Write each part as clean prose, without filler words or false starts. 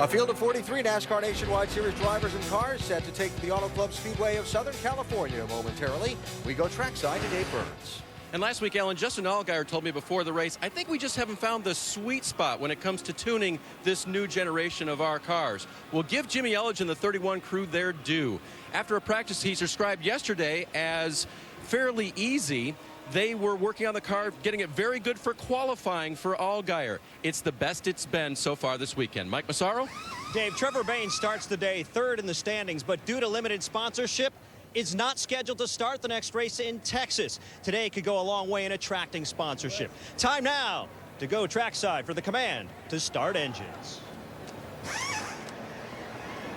A field of 43 NASCAR Nationwide Series drivers and cars set to take the Auto Club Speedway of Southern California momentarily. We go trackside to Dave Burns. And last week, Alan, Justin Allgaier told me before the race, I think we just haven't found the sweet spot when it comes to tuning this new generation of our cars. We'll give Jimmy Elledge and the 31 crew their due. After a practice he's described yesterday as fairly easy, they were working on the car, getting it very good for qualifying for Allgaier. It's the best it's been so far this weekend. Mike Massaro? Dave, Trevor Bayne starts the day third in the standings, but due to limited sponsorship, is not scheduled to start the next race in Texas. Today could go a long way in attracting sponsorship. Time now to go trackside for the command to start engines.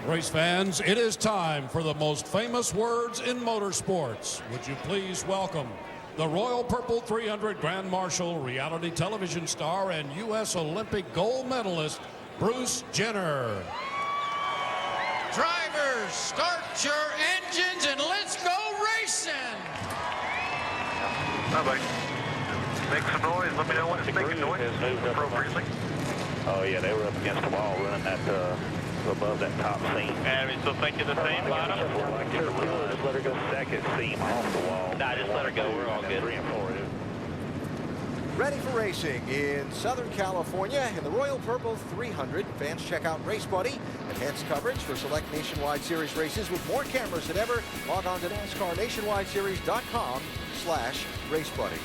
Race fans, it is time for the most famous words in motorsports. Would you please welcome the Royal Purple 300 Grand Marshal, reality television star, and U.S. Olympic gold medalist, Bruce Jenner. Drivers, start your engines and let's go racing. Hi, buddy. Make some noise. Let me know when it's making noise appropriately. Oh, yeah, they were up against the wall running that above that top seam. And we still think you're the same bottom? Just let her go second seam off the wall. Nah, just let her go. We're all good. 3 and 4. Ready for racing in Southern California in the Royal Purple 300. Fans, check out Race Buddy. Enhanced coverage for select Nationwide Series races with more cameras than ever. Log on to NASCARNationwideSeries.com/RaceBuddy.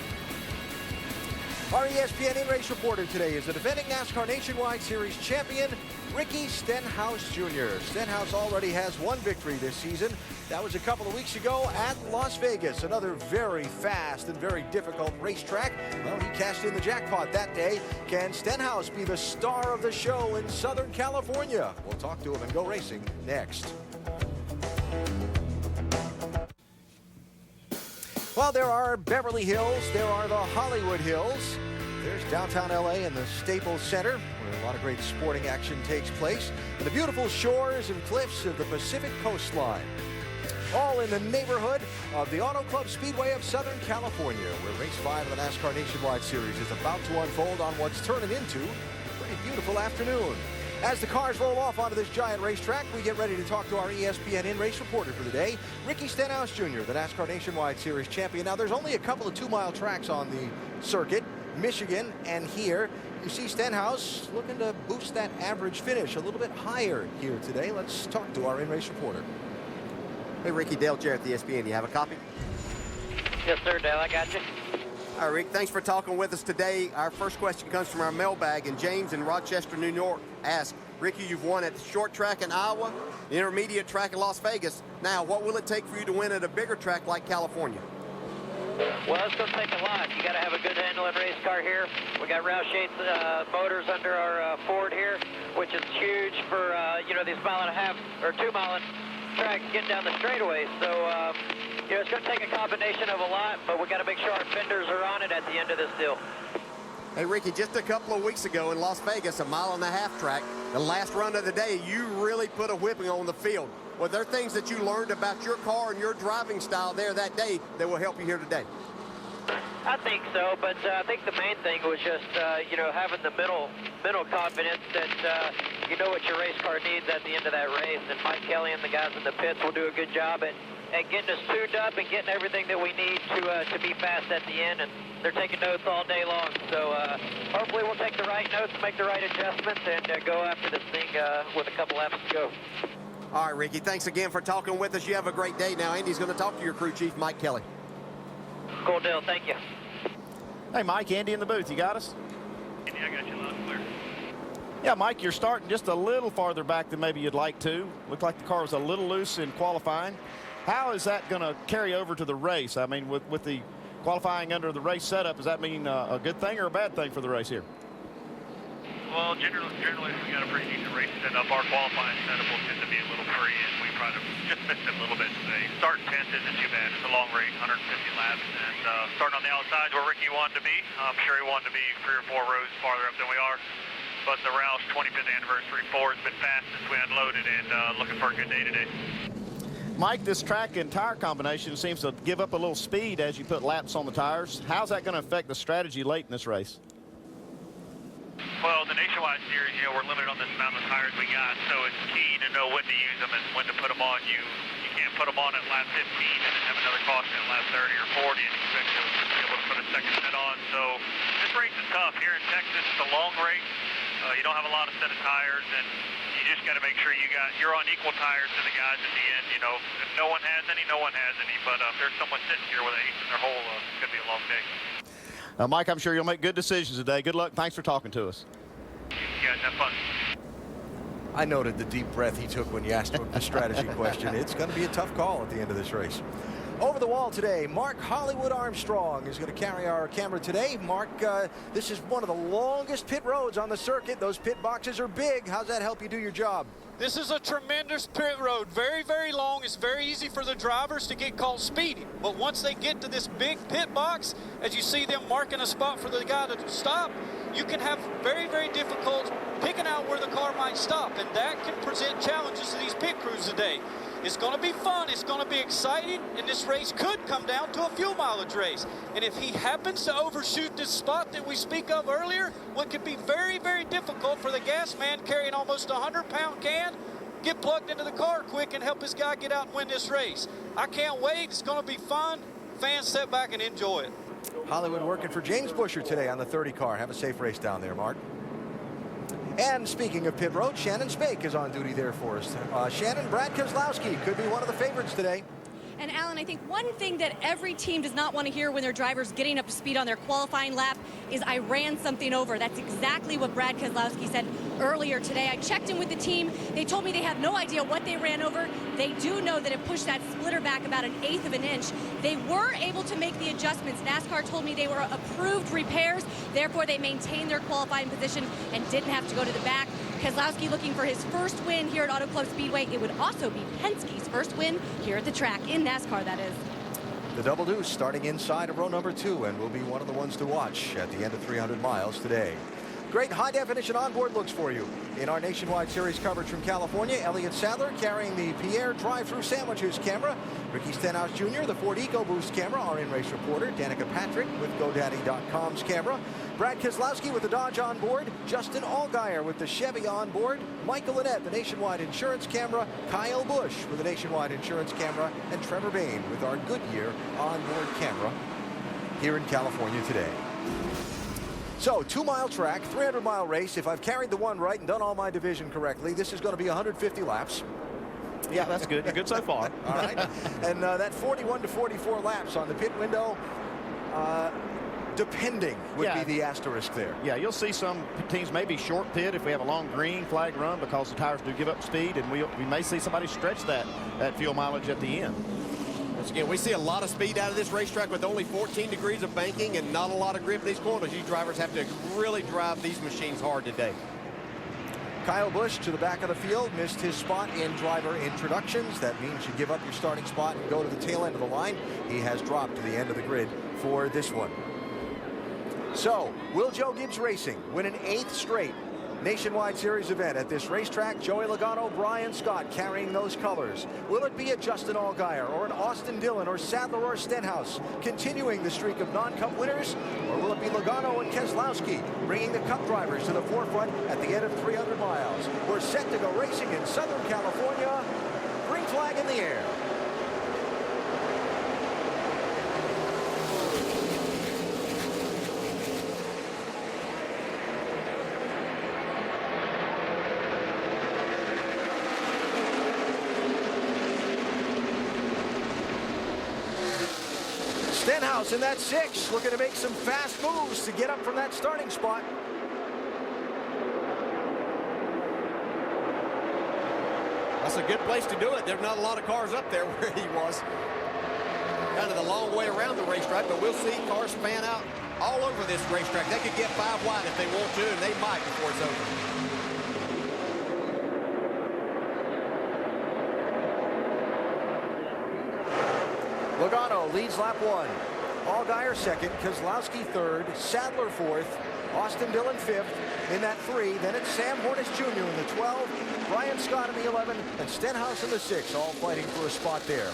Our ESPN in-race reporter today is the defending NASCAR Nationwide Series champion, Ricky Stenhouse Jr. Stenhouse already has one victory this season. That was a couple of weeks ago at Las Vegas, another very fast and very difficult racetrack. Well, he cashed in the jackpot that day. Can Stenhouse be the star of the show in Southern California? We'll talk to him and go racing next. Well, there are Beverly Hills, there are the Hollywood Hills. There's downtown LA and the Staples Center, where a lot of great sporting action takes place, and the beautiful shores and cliffs of the Pacific coastline. All in the neighborhood of the Auto Club Speedway of Southern California, where race 5 of the NASCAR Nationwide Series is about to unfold on what's turning into a pretty beautiful afternoon. As the cars roll off onto this giant racetrack, we get ready to talk to our ESPN in-race reporter for the day, Ricky Stenhouse Jr., the NASCAR Nationwide Series champion. Now, there's only a couple of 2-mile tracks on the circuit, Michigan and here. You see Stenhouse looking to boost that average finish a little bit higher here today. Let's talk to our in-race reporter. Hey, Ricky, Dale Jarrett, the ESPN. Do you have a copy? Yes, sir, Dale. I got you. All right, Rick, thanks for talking with us today. Our first question comes from our mailbag, and James in Rochester, New York asks, Ricky, you've won at the short track in Iowa, the intermediate track in Las Vegas. Now, what will it take for you to win at a bigger track like California? Well, it's going to take a lot. You got to have a good handling race car here. We got Roush Yates motors under our Ford here, which is huge for, these 1.5 or 2 mile track getting down the straightaway. So, it's going to take a combination of a lot, but we got to make sure our fenders are on it at the end of this deal. Hey, Ricky, just a couple of weeks ago in Las Vegas, a 1.5 mile track, the last run of the day, you really put a whipping on the field. Were there things that you learned about your car and your driving style there that day that will help you here today? I think so, but I think the main thing was just, having the mental confidence that you know what your race car needs at the end of that race. And Mike Kelly and the guys in the pits will do a good job at getting us tuned up and getting everything that we need to be fast at the end. And they're taking notes all day long. So hopefully we'll take the right notes, make the right adjustments, and go after this thing with a couple laps to go. All right, Ricky, thanks again for talking with us. You have a great day. Now, Andy's going to talk to your crew chief, Mike Kelly. Cool deal. Thank you. Hey, Mike, Andy in the booth. You got us? Andy, I got you loud and clear. Yeah, Mike, you're starting just a little farther back than maybe you'd like to. Looked like the car was a little loose in qualifying. How is that going to carry over to the race? I mean, with the qualifying under the race setup, does that mean a good thing or a bad thing for the race here? Well, generally we got a pretty decent race set up. Our qualifying setup will tend to be a little free, and we try to just miss it a little bit today. Starting 10th isn't too bad. It's a long race, 150 laps, and starting on the outside where Ricky wanted to be. I'm sure he wanted to be 3 or 4 rows farther up than we are. But the Roush 25th anniversary 4 has been fast since we unloaded, and looking for a good day today. Mike, this track and tire combination seems to give up a little speed as you put laps on the tires. How's that going to affect the strategy late in this race? Well, the nationwide Nationwide Series, you know, we're limited on this amount of tires we got, so it's key to know when to use them and when to put them on. You can't put them on at lap 15 and then have another caution at lap 30 or 40 and expect to be able to put a second set on. So this race is tough. Here in Texas, it's a long race. You don't have a lot of set of tires, and you just got to make sure you're on equal tires to the guys at the end. You know, if no one has any, no one has any. But if there's someone sitting here with an ace in their hole, it's going to be a long day. Mike, I'm sure you'll make good decisions today. Good luck. Thanks for talking to us. You guys have fun. I noted the deep breath he took when you asked him the strategy question. It's going to be a tough call at the end of this race. Over the wall today, Mark Hollywood Armstrong is going to carry our camera today. Mark, this is one of the longest pit roads on the circuit. Those pit boxes are big. How's that help you do your job? This is a tremendous pit road. Very, very long. It's very easy for the drivers to get caught speeding. But once they get to this big pit box, as you see them marking a spot for the guy to stop, you can have very, very difficult picking out where the car might stop. And that can present challenges to these pit crews today. It's going to be fun. It's going to be exciting. And this race could come down to a fuel mileage race. And if he happens to overshoot this spot that we speak of earlier, what could be very, very difficult for the gas man carrying almost a 100-pound can, get plugged into the car quick and help this guy get out and win this race. I can't wait. It's going to be fun. Fans, sit back and enjoy it. Hollywood working for James Busher today on the 30 car. Have a safe race down there, Mark. And speaking of pit road, Shannon Spake is on duty there for us. Shannon, Brad Keselowski could be one of the favorites today. And Alan, I think one thing that every team does not want to hear when their driver's getting up to speed on their qualifying lap is I ran something over. That's exactly what Brad Keselowski said earlier today. I checked in with the team. They told me they have no idea what they ran over. They do know that it pushed that splitter back about 1/8 of an inch. They were able to make the adjustments. NASCAR told me they were approved repairs. Therefore, they maintained their qualifying position and didn't have to go to the back. Keselowski looking for his first win here at Auto Club Speedway. It would also be Penske's first win here at the track, in NASCAR, that is. The double deuce starting inside of row number 2 and will be one of the ones to watch at the end of 300 miles today. Great high-definition onboard looks for you. In our Nationwide Series coverage from California, Elliott Sadler carrying the Pierre drive-through sandwiches camera. Ricky Stenhouse Jr., the Ford EcoBoost camera, our in-race reporter. Danica Patrick with GoDaddy.com's camera. Brad Keselowski with the Dodge onboard. Justin Allgaier with the Chevy onboard. Michael Lynette, the Nationwide Insurance camera. Kyle Busch with the Nationwide Insurance camera. And Trevor Bayne with our Goodyear onboard camera here in California today. So, 2-mile track, 300-mile race. If I've carried the one right and done all my division correctly, this is going to be 150 laps. Yeah, that's good. You're good so far. All right. And that 41 to 44 laps on the pit window, depending would be the asterisk there. Yeah, you'll see some teams maybe short pit if we have a long green flag run because the tires do give up speed, and we may see somebody stretch that fuel mileage at the end. Once again, we see a lot of speed out of this racetrack with only 14 degrees of banking and not a lot of grip in these corners. These drivers have to really drive these machines hard today. Kyle Busch to the back of the field, missed his spot in driver introductions. That means you give up your starting spot and go to the tail end of the line. He has dropped to the end of the grid for this one. So, will Joe Gibbs Racing win an 8th straight Nationwide Series event at this racetrack? Joey Logano, Brian Scott carrying those colors. Will it be a Justin Allgaier or an Austin Dillon or Sadler or Stenhouse continuing the streak of non-cup winners? Or will it be Logano and Keselowski bringing the cup drivers to the forefront at the end of 300 miles? We're set to go racing in Southern California. Green flag in the air. Stenhouse in that 6, looking to make some fast moves to get up from that starting spot. That's a good place to do it. There's not a lot of cars up there where he was. Kind of the long way around the racetrack, but we'll see cars span out all over this racetrack. They could get 5 wide if they want to, and they might before it's over. Logano leads lap 1. Allgaier 2nd, Keselowski 3rd, Sadler 4th, Austin Dillon 5th in that 3. Then it's Sam Hornish Jr. in the 12, Brian Scott in the 11, and Stenhouse in the 6, all fighting for a spot there.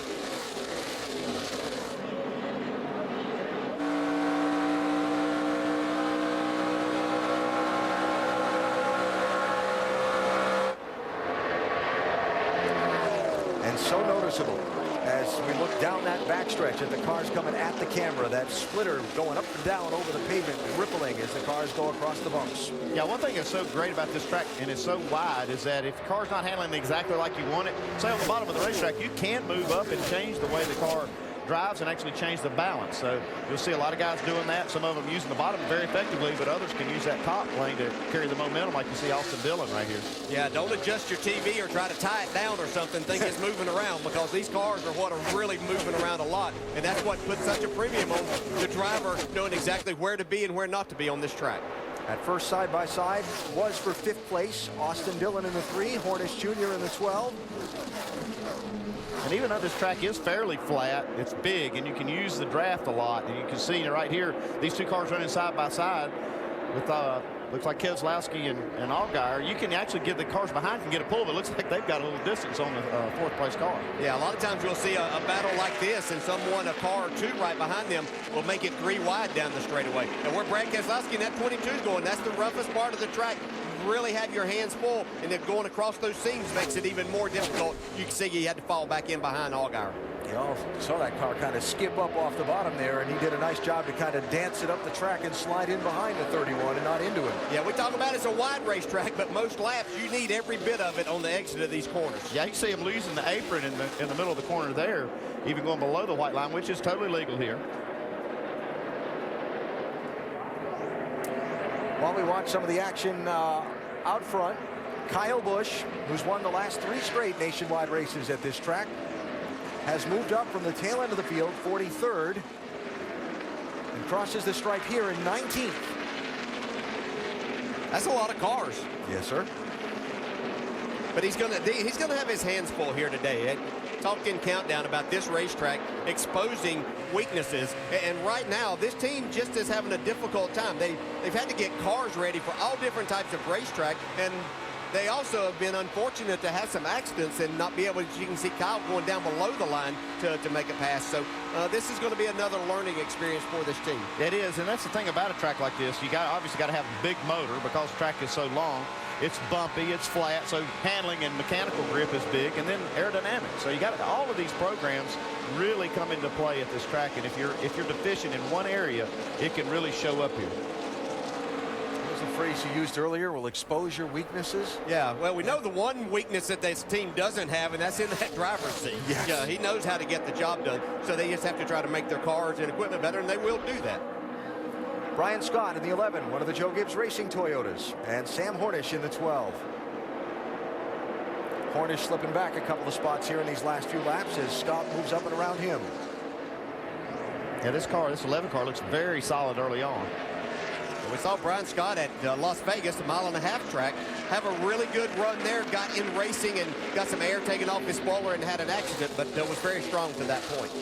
And so noticeable as we look down that backstretch and the cars coming at the camera. That splitter going up and down over the pavement, rippling as the cars go across the bumps. Yeah, one thing that's so great about this track, and it's so wide, is that if the car's not handling it exactly like you want it, say on the bottom of the racetrack, you can move up and change the way the car drives and actually change the balance. So you'll see a lot of guys doing that. Some of them using the bottom very effectively, but others can use that top lane to carry the momentum, like you see Austin Dillon right here. Yeah, don't adjust your TV or try to tie it down or something, think it's moving around, because these cars are what are really moving around a lot. And that's what puts such a premium on the driver knowing exactly where to be and where not to be on this track. At first side-by-side was for 5th place. Austin Dillon in the 3, Hornish Jr. in the 12. And even though this track is fairly flat, it's big, and you can use the draft a lot. And you can see right here, these two cars running side by side with looks like Keselowski and Allgaier. You can actually give the cars behind can get a pull, but it looks like they've got a little distance on the 4th place car. Yeah, a lot of times you'll see a battle like this, and someone, a car or two right behind them, will make it 3 wide down the straightaway. And where Brad Keselowski in that 22 is going, that's the roughest part of the track. Really have your hands full, and then going across those seams makes it even more difficult. You can see he had to fall back in behind Allgaier. You all saw that car kind of skip up off the bottom there, and he did a nice job to kind of dance it up the track and slide in behind the 31 and not into him. Yeah, we talk about it's a wide racetrack, but most laps you need every bit of it on the exit of these corners. Yeah, you can see him losing the apron in the middle of the corner there, even going below the white line, which is totally legal here. While we watch some of the action out front, Kyle Busch, who's won the last 3 straight nationwide races at this track, has moved up from the tail end of the field, 43rd, and crosses the stripe here in 19th. That's a lot of cars. Yes, sir. But he's gonna have his hands full here today. Talking countdown about this racetrack exposing weaknesses, and right now this team just is having a difficult time. They've had to get cars ready for all different types of racetrack, and they also have been unfortunate to have some accidents and not be able to, you can see Kyle going down below the line to make a pass. So this is going to be another learning experience for this team. It is, and that's the thing about a track like this. You obviously got to have a big motor because the track is so long. It's bumpy, it's flat, so handling and mechanical grip is big, and then aerodynamics. So you got all of these programs really come into play at this track, and if you're deficient in one area, it can really show up here. There's a phrase you used earlier, will expose your weaknesses. Yeah, well, we know the one weakness that this team doesn't have, and that's in that driver's seat. Yes. Yeah, he knows how to get the job done, so they just have to try to make their cars and equipment better, and they will do that. Brian Scott in the 11, one of the Joe Gibbs Racing Toyotas, and Sam Hornish in the 12. Hornish slipping back a couple of spots here in these last few laps as Scott moves up and around him. Yeah, this 11 car looks very solid early on. We saw Brian Scott at Las Vegas, a 1.5 mile track, have a really good run there, got in racing and got some air taken off his spoiler and had an accident, but was very strong to that point.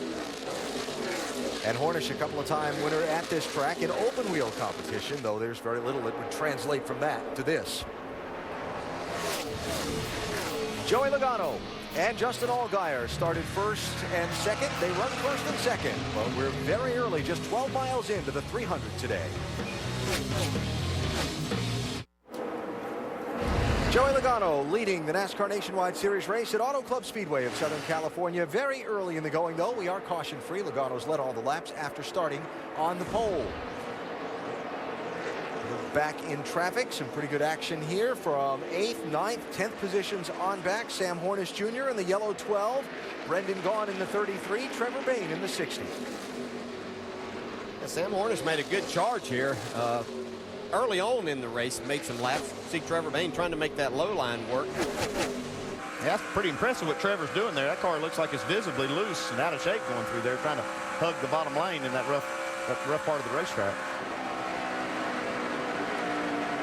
And Hornish, a couple of time winner at this track in open wheel competition, though there's very little that would translate from that to this. Joey Logano and Justin Allgaier started first and second. They run first and second. Well, we're very early, just 12 miles into the 300 today. Joey Logano leading the NASCAR Nationwide Series race at Auto Club Speedway of Southern California. Very early in the going, though. We are caution-free. Logano's led all the laps after starting on the pole. We're back in traffic. Some pretty good action here from 8th, 9th, 10th positions on back. Sam Hornish Jr. in the yellow 12. Brendan Gaughan in the 33. Trevor Bayne in the 60. Yeah, Sam Hornish made a good charge here. Early on in the race, made some laps. See Trevor Bayne trying to make that low line work. Yeah, that's pretty impressive what Trevor's doing there. That car looks like it's visibly loose and out of shape going through there, trying to hug the bottom lane in that rough part of the racetrack.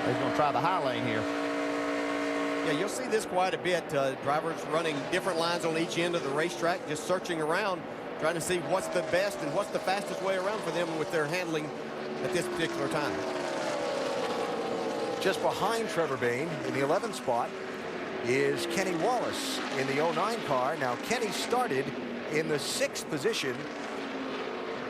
He's going to try the high lane here. Yeah, you'll see this quite a bit. Drivers running different lines on each end of the racetrack, just searching around, trying to see what's the best and what's the fastest way around for them with their handling at this particular time. Just behind Trevor Bayne in the 11th spot is Kenny Wallace in the 09 car. Now, Kenny started in the 6th position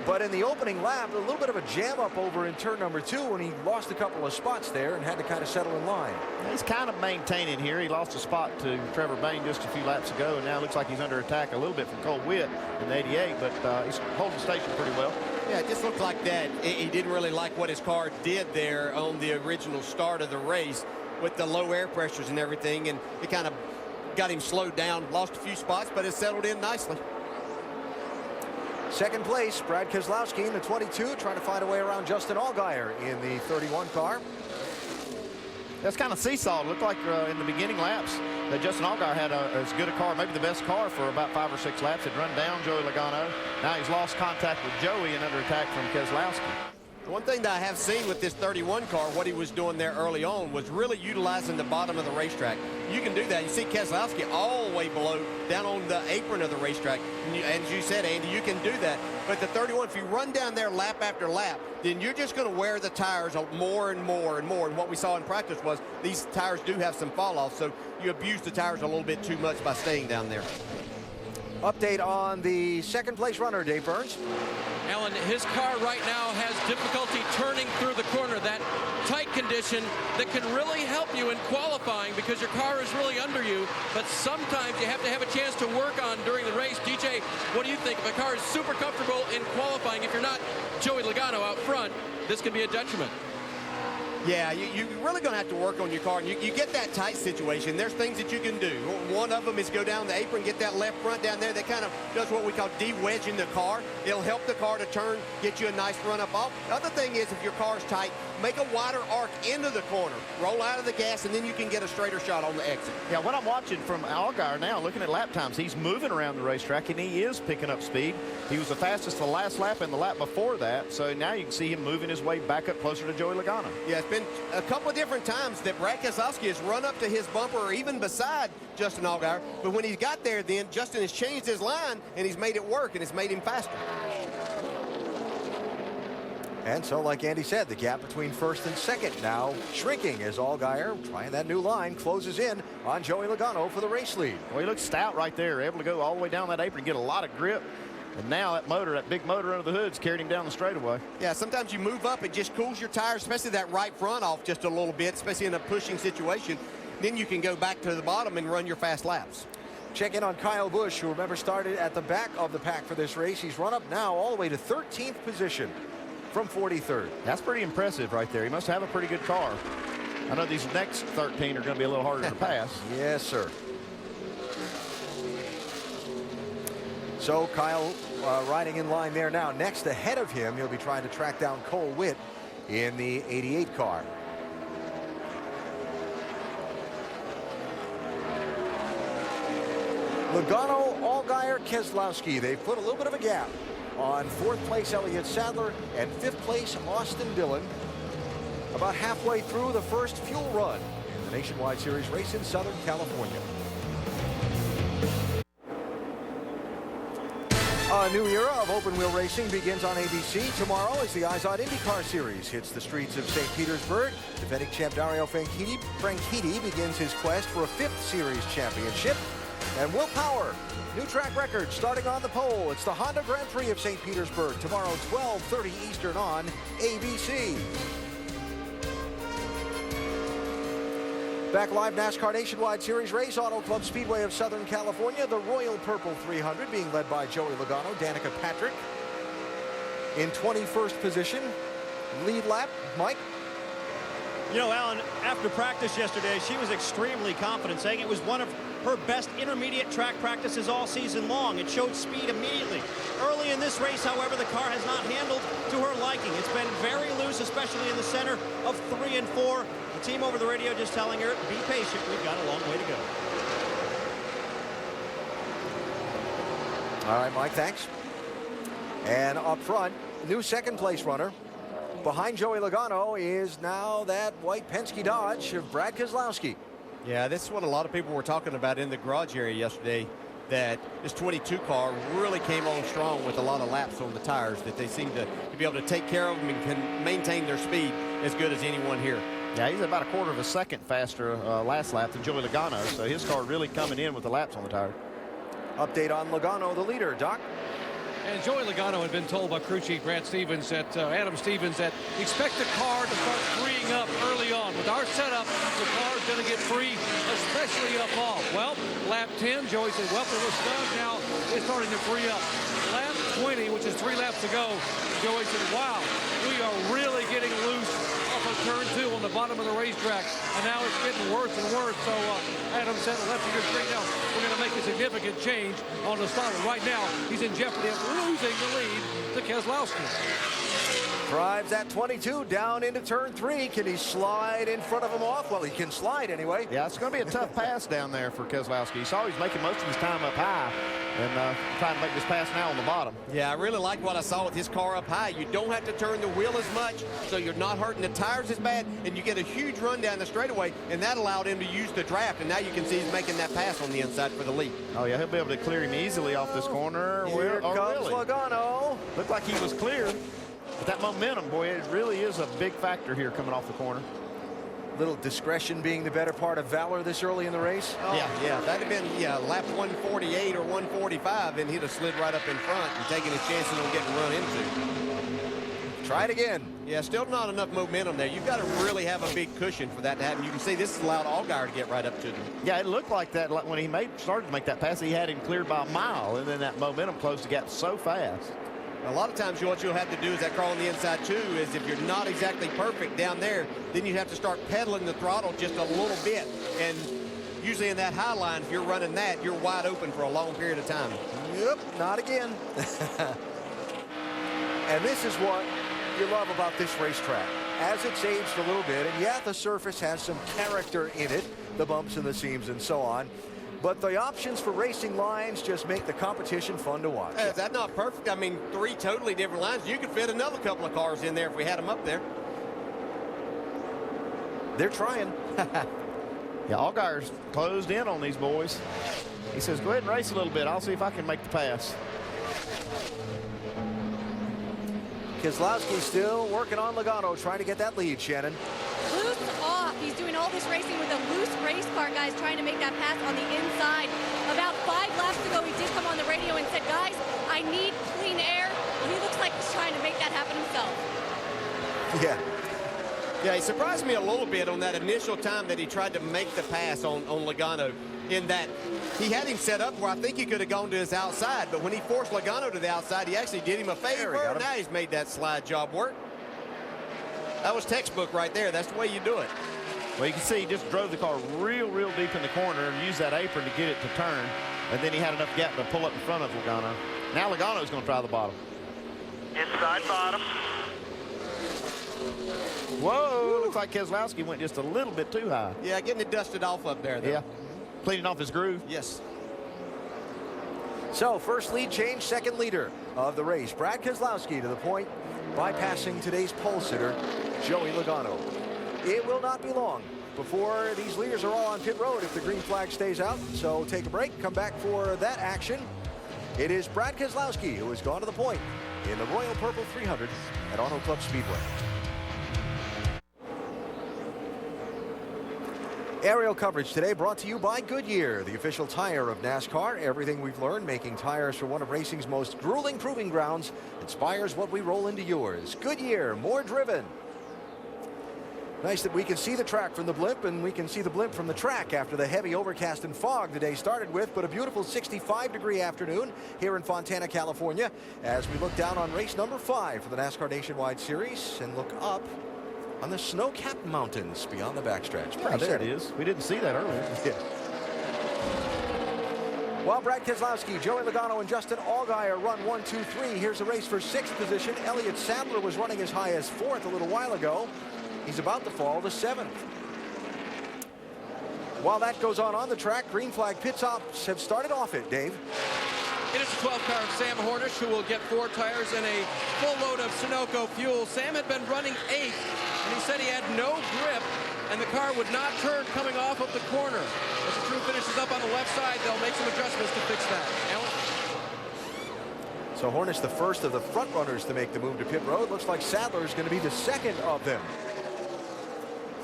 But in the opening lap, a little bit of a jam up over in turn number 2 when he lost a couple of spots there and had to kind of settle in line. He's kind of maintaining here. He lost a spot to Trevor Bayne just a few laps ago, and now it looks like he's under attack a little bit from Cole Witt in the 88, but he's holding station pretty well. Yeah, it just looked like that. He didn't really like what his car did there on the original start of the race with the low air pressures and everything, and it kind of got him slowed down, lost a few spots, but it settled in nicely. Second place, Brad Keselowski in the 22, trying to find a way around Justin Allgaier in the 31 car. That's kind of seesaw. It looked like in the beginning laps that Justin Allgaier had as good a car, maybe the best car for about 5 or 6 laps. Had run down Joey Logano. Now he's lost contact with Joey and under attack from Keselowski. One thing that I have seen with this 31 car, what he was doing there early on was really utilizing the bottom of the racetrack. You can do that. You see Keselowski all the way below, down on the apron of the racetrack. And as you said, Andy, you can do that. But the 31, if you run down there lap after lap, then you're just going to wear the tires more and more and more. And what we saw in practice was these tires do have some fall off, so you abuse the tires a little bit too much by staying down there. Update on the second place runner, Dave Burns. Alan, his car right now has difficulty turning through the corner. That tight condition that can really help you in qualifying because your car is really under you, but sometimes you have to have a chance to work on during the race. DJ, what do you think? If a car is super comfortable in qualifying, if you're not Joey Logano out front, this can be a detriment. Yeah, you're really going to have to work on your car. And you get that tight situation. There's things that you can do. One of them is go down the apron, get that left front down there. That kind of does what we call de-wedging the car. It'll help the car to turn, get you a nice run up off. The other thing is if your car's tight, make a wider arc into the corner. Roll out of the gas, and then you can get a straighter shot on the exit. Yeah, what I'm watching from Allgaier now, looking at lap times, he's moving around the racetrack, and he is picking up speed. He was the fastest the last lap and the lap before that, so now you can see him moving his way back up closer to Joey Logano. Yeah, it's been a couple of different times that Brad Keselowski has run up to his bumper or even beside Justin Allgaier, but when he's got there, then Justin has changed his line, and he's made it work, and it's made him faster. And so, like Andy said, the gap between first and second now shrinking as Allgaier, trying that new line, closes in on Joey Logano for the race lead. Well, he looks stout right there, able to go all the way down that apron, get a lot of grip. And now that motor, that big motor under the hood's carried him down the straightaway. Yeah, sometimes you move up, it just cools your tires, especially that right front off just a little bit, especially in a pushing situation. Then you can go back to the bottom and run your fast laps. Check in on Kyle Busch, who remember started at the back of the pack for this race. He's run up now all the way to 13th position from 43rd. That's pretty impressive right there. He must have a pretty good car. I know these next 13 are going to be a little harder to pass. Yes, sir. So Kyle riding in line there now. Next ahead of him, he'll be trying to track down Cole Witt in the 88 car. Logano, Allgaier, Keselowski. They've put a little bit of a gap on 4th place Elliott Sadler and 5th place Austin Dillon. About halfway through the first fuel run in the Nationwide Series race in Southern California. A new era of open-wheel racing begins on ABC tomorrow as the Eyes on IndyCar Series hits the streets of St. Petersburg. Defending champ Dario Franchitti begins his quest for a 5th Series championship. And Will Power, new track record starting on the pole. It's the Honda Grand Prix of St. Petersburg tomorrow, 12:30 Eastern on ABC. Back live NASCAR Nationwide Series race, Auto Club Speedway of Southern California. The Royal Purple 300 being led by Joey Logano, Danica Patrick in 21st position. Lead lap, Mike. You know, Alan, after practice yesterday, she was extremely confident, saying it was one of her best intermediate track practices all season long. It showed speed immediately. Early in this race, however, the car has not handled to her liking. It's been very loose, especially in the center of 3 and 4. The team over the radio just telling her, be patient, we've got a long way to go. All right, Mike, thanks. And up front, new second place runner. Behind Joey Logano is now that white Penske Dodge of Brad Keselowski. Yeah, this is what a lot of people were talking about in the garage area yesterday, that this 22 car really came on strong with a lot of laps on the tires, that they seem to be able to take care of them and can maintain their speed as good as anyone here. Yeah, he's about a quarter of a second faster last lap than Joey Logano, so his car really coming in with the laps on the tire. Update on Logano, the leader, Doc. And Joey Logano had been told by crew chief Brad Stevens that Adam Stevens that expect the car to start freeing up early on. With our setup, the car is going to get free, especially up off. Well, lap 10, Joey said, well, it was snug. Now it's starting to free up. Lap 20, which is 3 laps to go, Joey said, wow, we are really getting loose off of turn 2 on the bottom of the racetrack. And now it's getting worse and worse. So Adam said, left to your straight now, we're going to make a significant change on the starter. Right now, he's in jeopardy of losing the lead to Keselowski. Drives at 22 down into turn 3. Can he slide in front of him off? Well, he can slide anyway. Yeah, it's going to be a tough pass down there for Keselowski. You saw he's making most of his time up high and trying to make this pass now on the bottom. Yeah, I really like what I saw with his car up high. You don't have to turn the wheel as much, so you're not hurting the tires as bad, and you get a huge run down the straightaway, and that allowed him to use the draft, and now you can see he's making that pass on the inside for the lead. Oh, yeah, he'll be able to clear him easily off this corner. Here comes Logano. Looked like he was clear. But that momentum, boy, it really is a big factor here coming off the corner. Little discretion being the better part of valor this early in the race. Oh. Yeah, that'd have been lap 148 or 145, and he'd have slid right up in front and taken his chances on getting run into. Try it again. Yeah, still not enough momentum there. You've got to really have a big cushion for that to happen. You can see this has allowed Allgaier to get right up to them. Yeah, it looked like that when he started to make that pass. He had him cleared by a mile, and then that momentum closed the gap so fast. A lot of times what you'll have to do is that car on the inside too is if you're not exactly perfect down there, then you have to start pedaling the throttle just a little bit. And usually in that high line, if you're running that, you're wide open for a long period of time. Yep, not again. And this is what you love about this racetrack. As it's aged a little bit, and yeah, the surface has some character in it, the bumps and the seams and so on. But the options for racing lines just make the competition fun to watch. Is that not perfect? I mean, 3 totally different lines. You could fit another couple of cars in there if we had them up there. They're trying. Yeah, Allgaier's closed in on these boys. He says, go ahead and race a little bit. I'll see if I can make the pass. Keselowski still working on Logano, trying to get that lead, Shannon. Loose off. He's doing all this racing with a loose race car, guys, trying to make that pass on the inside. About 5 laps ago, he did come on the radio and said, guys, I need clean air. Well, he looks like he's trying to make that happen himself. Yeah, he surprised me a little bit on that initial time that he tried to make the pass on Logano, in that he had him set up where I think he could have gone to his outside, but when he forced Logano to the outside, he actually did him a favor. Now he's made that slide job work. That was textbook right there. That's the way you do it. Well, you can see he just drove the car real deep in the corner and used that apron to get it to turn, and then he had enough gap to pull up in front of Logano. Now Logano's going to try the bottom. Inside bottom. Whoa, looks like Keselowski went just a little bit too high. Yeah, getting it dusted off up there, though. Yeah, cleaning off his groove. Yes. So first lead change, second leader of the race. Brad Keselowski to the point, bypassing today's pole sitter, Joey Logano. It will not be long before these leaders are all on pit road if the green flag stays out. So take a break, come back for that action. It is Brad Keselowski who has gone to the point in the Royal Purple 300 at Auto Club Speedway. Aerial coverage today brought to you by Goodyear, the official tire of NASCAR. Everything we've learned making tires for one of racing's most grueling proving grounds inspires what we roll into yours. Goodyear, more driven. Nice that we can see the track from the blimp, and we can see the blimp from the track after the heavy overcast and fog the day started with, but a beautiful 65-degree afternoon here in Fontana, California, as we look down on race number 5 for the NASCAR Nationwide Series and look up on the snow-capped mountains beyond the backstretch. Yeah, there it is. We didn't see that earlier. Yeah. While Brad Keselowski, Joey Logano, and Justin Allgaier run 1, 2, 3, here's a race for 6th position. Elliott Sadler was running as high as 4th a little while ago. He's about to fall to 7th. While that goes on the track, green flag pit stops have started off it, Dave. It is the 12th car of Sam Hornish, who will get 4 tires and a full load of Sunoco fuel. Sam had been running 8th, and he said he had no grip, and the car would not turn coming off of the corner. As the crew finishes up on the left side, they'll make some adjustments to fix that. Alan? So Hornish, the first of the front runners to make the move to pit road. Looks like Sadler is going to be the second of them.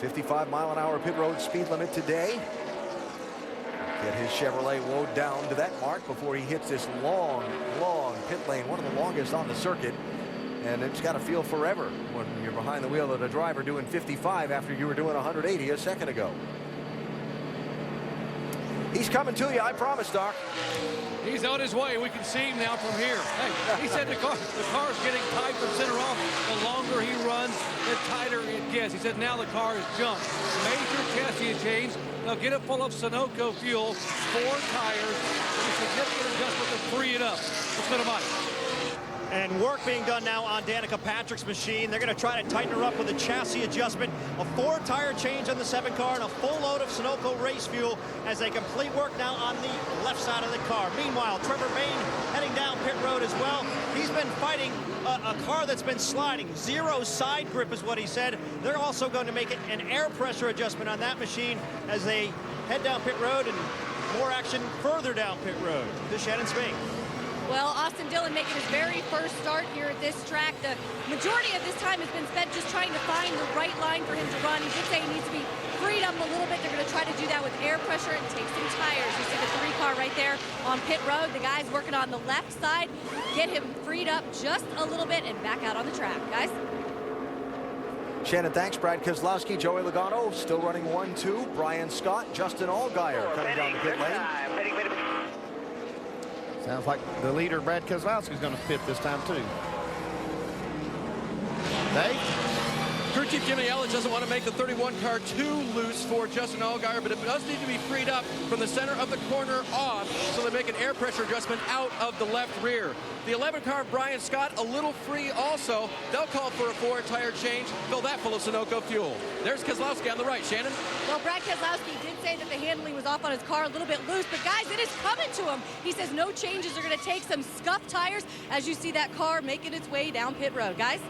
55-mile-an-hour pit road speed limit today. Get his Chevrolet wound down to that mark before he hits this long pit lane, one of the longest on the circuit. And it's got to feel forever when you're behind the wheel of a driver doing 55 after you were doing 180 a second ago. He's coming to you, I promise, Doc. He's on his way. We can see him now from here. Hey, he said the car's getting tight from center off. The longer he runs, the tighter it gets. He said now the car is jumped. Major chassis change. They'll get it full of Sunoco fuel, 4 tires, and a significant adjustment to free it up. Let's go to Mike. And work being done now on Danica Patrick's machine. They're going to try to tighten her up with a chassis adjustment, a 4-tire change on the 7 car, and a full load of Sunoco race fuel as they complete work now on the left side of the car. Meanwhile, Trevor Bayne heading down pit road as well. He's been fighting a car that's been sliding. 0 side grip is what he said. They're also going to make it an air pressure adjustment on that machine as they head down pit road, and more action further down pit road. To Shannon Spink. Well, Austin Dillon making his very first start here at this track. The majority of this time has been spent just trying to find the right line for him to run. He did say he needs to be freed up a little bit. They're going to try to do that with air pressure and take some tires. You see the 3 car right there on pit road. The guy's working on the left side. Get him freed up just a little bit and back out on the track, guys. Shannon, thanks. Brad Keselowski, Joey Logano still running 1-2. Brian Scott, Justin Allgaier coming down the pit lane. Sounds like the leader, Brad Keselowski, is going to pit this time, too. Dave? Crew Chief Jimmy Elledge doesn't want to make the 31 car too loose for Justin Allgaier, but it does need to be freed up from the center of the corner off, so they make an air pressure adjustment out of the left rear. The 11 car, Brian Scott, a little free also. They'll call for a 4-tire change, fill that full of Sunoco fuel. There's Keselowski on the right. Shannon? Well, Brad Keselowski did say that the handling was off on his car a little bit loose, but guys, it is coming to him. He says no changes are going to take some scuffed tires as you see that car making its way down pit road. Guys?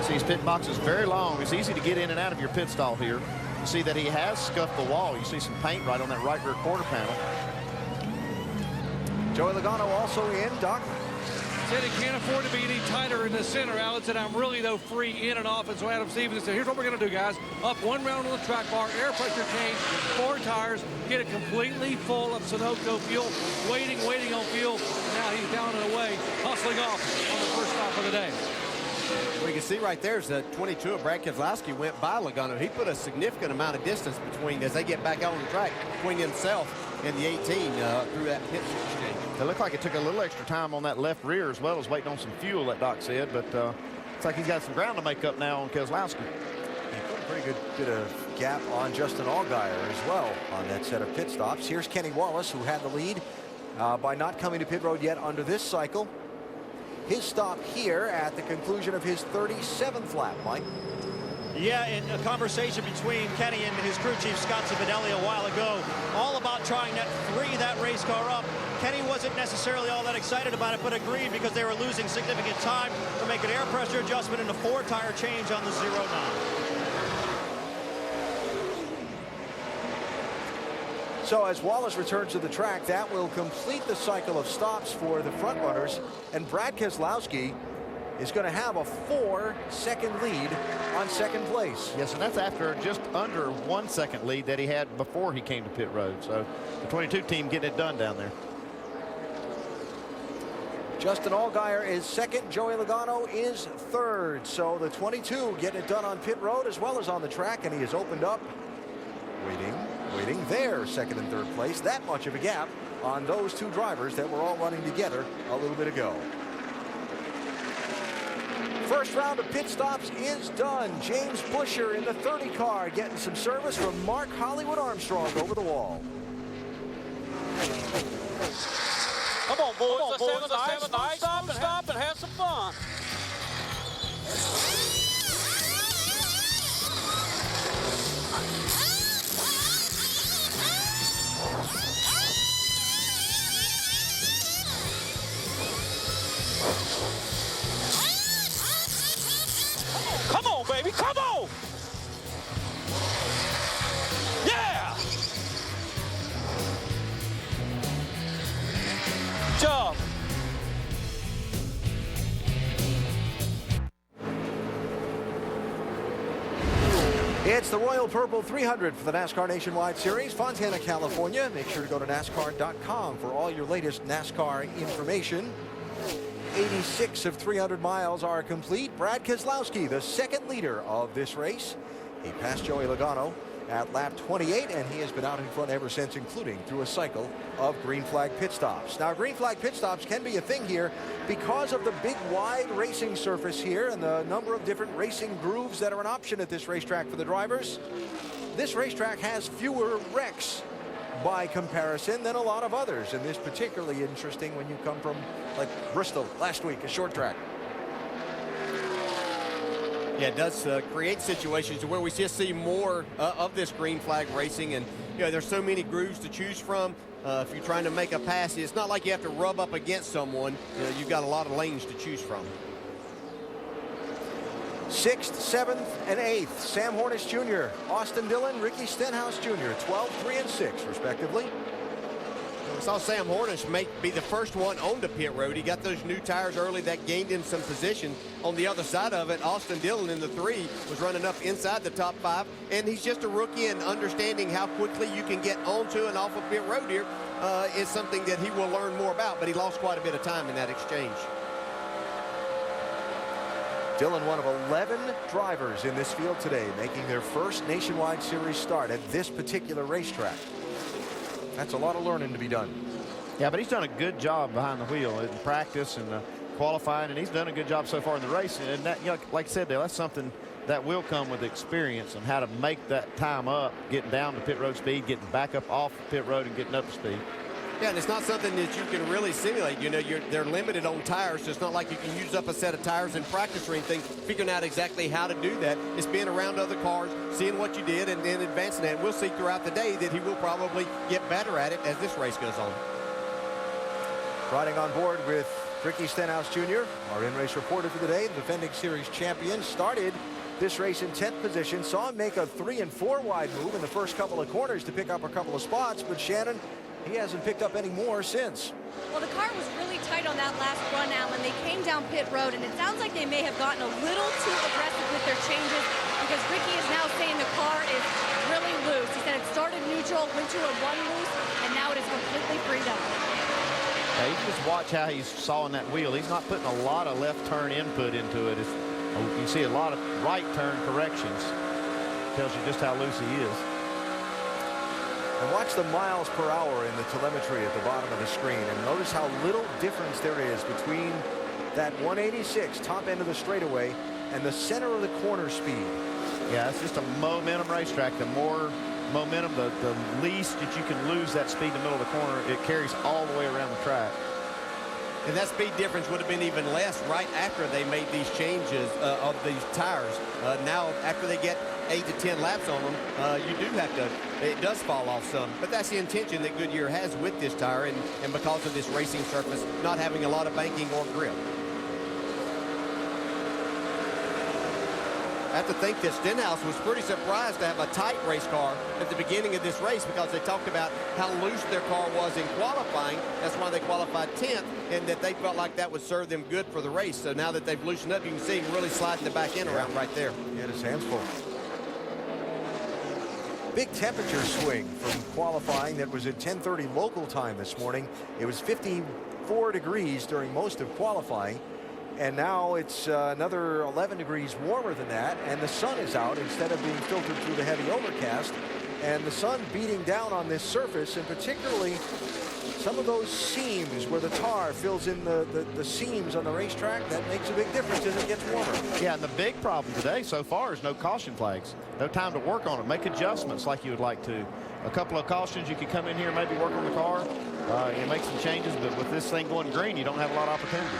See, his pit box is very long. It's easy to get in and out of your pit stall here. You see that he has scuffed the wall. You see some paint right on that right rear quarter panel. Joey Logano also in, Doc. Said he can't afford to be any tighter in the center. Alan said, I'm really, though, free in and off. And so Adam Stevens said, here's what we're going to do, guys. Up 1 round on the track bar, air pressure change, 4 tires, get it completely full of Sunoco fuel, waiting on fuel. Now he's down and away, hustling off on the first stop of the day. We can see right there is the 22 of Brad Keselowski went by Logano. He put a significant amount of distance between, as they get back out on the track, between himself and the 18 through that pit exchange. It looked like it took a little extra time on that left rear as well as waiting on some fuel, that Doc said, but it's like he's got some ground to make up now on Keselowski. He put a pretty good bit of gap on Justin Allgaier as well on that set of pit stops. Here's Kenny Wallace, who had the lead by not coming to pit road yet under this cycle. His stop here at the conclusion of his 37th lap, Mike. Yeah, in a conversation between Kenny and his crew chief, Scott Cividelli, a while ago, all about trying to free that race car up. Kenny wasn't necessarily all that excited about it, but agreed because they were losing significant time to make an air pressure adjustment and a 4-tire change on the 09. So as Wallace returns to the track, that will complete the cycle of stops for the front runners, and Brad Keselowski is going to have a 4-second lead on second place. Yes, and that's after just under 1 second lead that he had before he came to pit road. So the 22 team getting it done down there. Justin Allgaier is second. Joey Logano is third. So the 22 getting it done on pit road as well as on the track, and he has opened up, waiting there, second and third place. That much of a gap on those two drivers that were all running together a little bit ago. First round of pit stops is done. James Busher in the 30 car getting some service from Mark Hollywood Armstrong over the wall. Come on, boys. Let's have a nice stop and have some fun. Come on, baby. Come on. Yeah. Job. It's the Royal Purple 300 for the NASCAR Nationwide Series, Fontana, California. Make sure to go to NASCAR.com for all your latest NASCAR information. 86 of 300 miles are complete. Brad Keselowski, the second leader of this race. He passed Joey Logano at lap 28, and he has been out in front ever since, including through a cycle of green flag pit stops. Now, green flag pit stops can be a thing here because of the big, wide racing surface here and the number of different racing grooves that are an option at this racetrack for the drivers. This racetrack has fewer wrecks by comparison than a lot of others, and this particularly interesting when you come from like Bristol last week, a short track. Yeah, it does create situations where we just see more of this green flag racing, and there's so many grooves to choose from. If you're trying to make a pass, it's not like you have to rub up against someone. You've got a lot of lanes to choose from. 6th, 7th, and 8th, Sam Hornish Jr., Austin Dillon, Ricky Stenhouse Jr., 12, 3, and 6, respectively. We saw Sam Hornish be the first one on the pit road. He got those new tires early that gained him some position. On the other side of it, Austin Dillon in the 3 was running up inside the top 5, and he's just a rookie, and understanding how quickly you can get onto and off of pit road here is something that he will learn more about, but he lost quite a bit of time in that exchange. Dillon, one of 11 drivers in this field today, making their first Nationwide Series start at this particular racetrack. That's a lot of learning to be done. Yeah, but he's done a good job behind the wheel in practice and qualifying, and he's done a good job so far in the race. And that, like I said, Dale, that's something that will come with experience and how to make that time up, getting down to pit road speed, getting back up off the pit road and getting up to speed. Yeah, and it's not something that you can really simulate. They're limited on tires, so it's not like you can use up a set of tires in practice or anything. Figuring out exactly how to do that, it's being around other cars, seeing what you did, and then advancing that. And we'll see throughout the day that he will probably get better at it as this race goes on. Riding on board with Ricky Stenhouse Jr., our in-race reporter for the day, the defending series champion, started this race in 10th position, saw him make a 3 and 4 wide move in the first couple of corners to pick up a couple of spots, but Shannon, he hasn't picked up any more since. Well, the car was really tight on that last run, Alan. They came down pit road, and it sounds like they may have gotten a little too aggressive with their changes, because Ricky is now saying the car is really loose. He said it started neutral, went to a 1 loose, and now it is completely freed up. Yeah, you can just watch how he's sawing that wheel. He's not putting a lot of left turn input into it. You can see a lot of right turn corrections. Tells you just how loose he is. And watch the miles per hour in the telemetry at the bottom of the screen, and notice how little difference there is between that 186 top end of the straightaway and the center of the corner speed. Yeah, it's just a momentum racetrack. The more momentum, the least that you can lose that speed in the middle of the corner. It carries all the way around the track. And that speed difference would have been even less right after they made these changes of these tires. Now, after they get 8 to 10 laps on them, you do have to, it does fall off some. But that's the intention that Goodyear has with this tire, and because of this racing surface not having a lot of banking or grip. I have to think that Stenhouse was pretty surprised to have a tight race car at the beginning of this race, because they talked about how loose their car was in qualifying. That's why they qualified 10th, and that they felt like that would serve them good for the race. So now that they've loosened up, you can see him really sliding the back end around right there. He had his hands full. Big temperature swing from qualifying that was at 10:30 local time this morning. It was 54 degrees during most of qualifying. And now it's another 11 degrees warmer than that, and the sun is out instead of being filtered through the heavy overcast. And the sun beating down on this surface, and particularly some of those seams where the tar fills in the seams on the racetrack, that makes a big difference as it gets warmer. Yeah, and the big problem today so far is no caution flags. No time to work on it. Make adjustments like you would like to. A couple of cautions, you could come in here, maybe work on the car and make some changes, but with this thing going green, you don't have a lot of opportunities.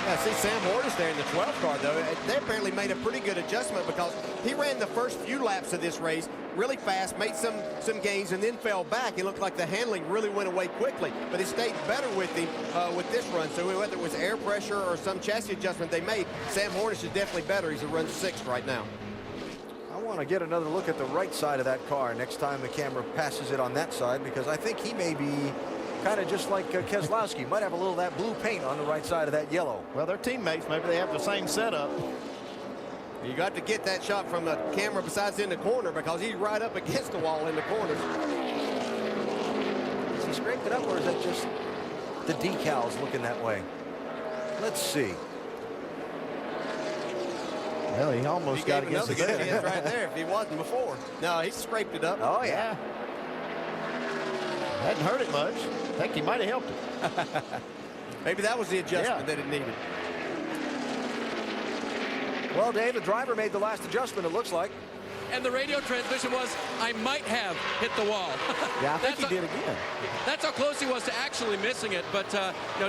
Yeah, see Sam Hornish there in the 12th car, though. They apparently made a pretty good adjustment, because he ran the first few laps of this race really fast, made some gains, and then fell back. It looked like the handling really went away quickly, but it stayed better with him with this run. So whether it was air pressure or some chassis adjustment they made, Sam Hornish is definitely better. He's a run 6th right now. I want to get another look at the right side of that car next time the camera passes it on that side, because I think he may be kind of just like Keselowski. Might have a little of that blue paint on the right side of that yellow. Well, they're teammates. Maybe they have the same setup. You got to get that shot from the camera besides in the corner because he's right up against the wall in the corner. Has he scraped it up, or is that just the decals looking that way? Let's see. Well, he almost got against the fence right there if he wasn't before. No, he scraped it up. Oh, yeah. Hadn't hurt it much. I think he might have helped it. Maybe that was the adjustment that it needed. Well, Dave, the driver made the last adjustment, it looks like. And the radio transmission was, I might have hit the wall. Yeah, I think he did again. That's how close he was to actually missing it. But,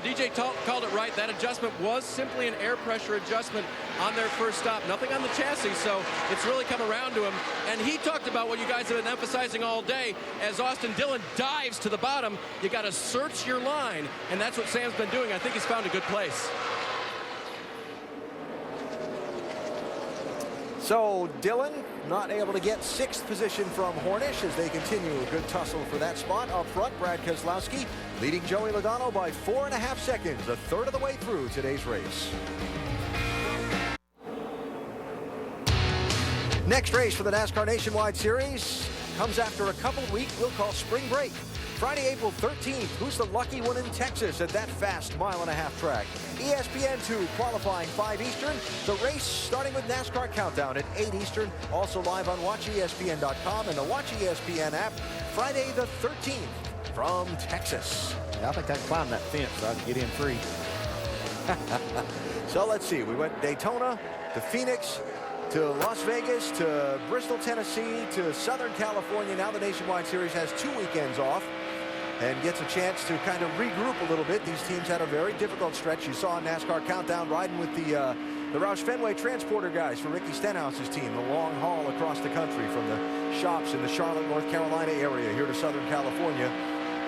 DJ called it right. That adjustment was simply an air pressure adjustment on their first stop. Nothing on the chassis, so it's really come around to him. And he talked about what you guys have been emphasizing all day. As Austin Dillon dives to the bottom, you got to search your line. And that's what Sam's been doing. I think he's found a good place. So Dillon not able to get 6th position from Hornish as they continue a good tussle for that spot. Up front, Brad Keselowski leading Joey Logano by 4.5 seconds, a third of the way through today's race. Next race for the NASCAR Nationwide Series comes after a couple-week we'll call spring break. Friday, April 13th, who's the lucky one in Texas at that fast 1.5-mile track? ESPN2 qualifying 5 Eastern. The race starting with NASCAR Countdown at 8 Eastern. Also live on WatchESPN.com and the Watch ESPN app. Friday the 13th from Texas. Yeah, I think I can climb that fence so I can get in free. So let's see. We went Daytona to Phoenix to Las Vegas to Bristol, Tennessee to Southern California. Now the Nationwide Series has 2 weekends off and gets a chance to kind of regroup a little bit. These teams had a very difficult stretch. You saw NASCAR Countdown riding with the Roush Fenway Transporter guys for Ricky Stenhouse's team. The long haul across the country from the shops in the Charlotte, North Carolina area here to Southern California.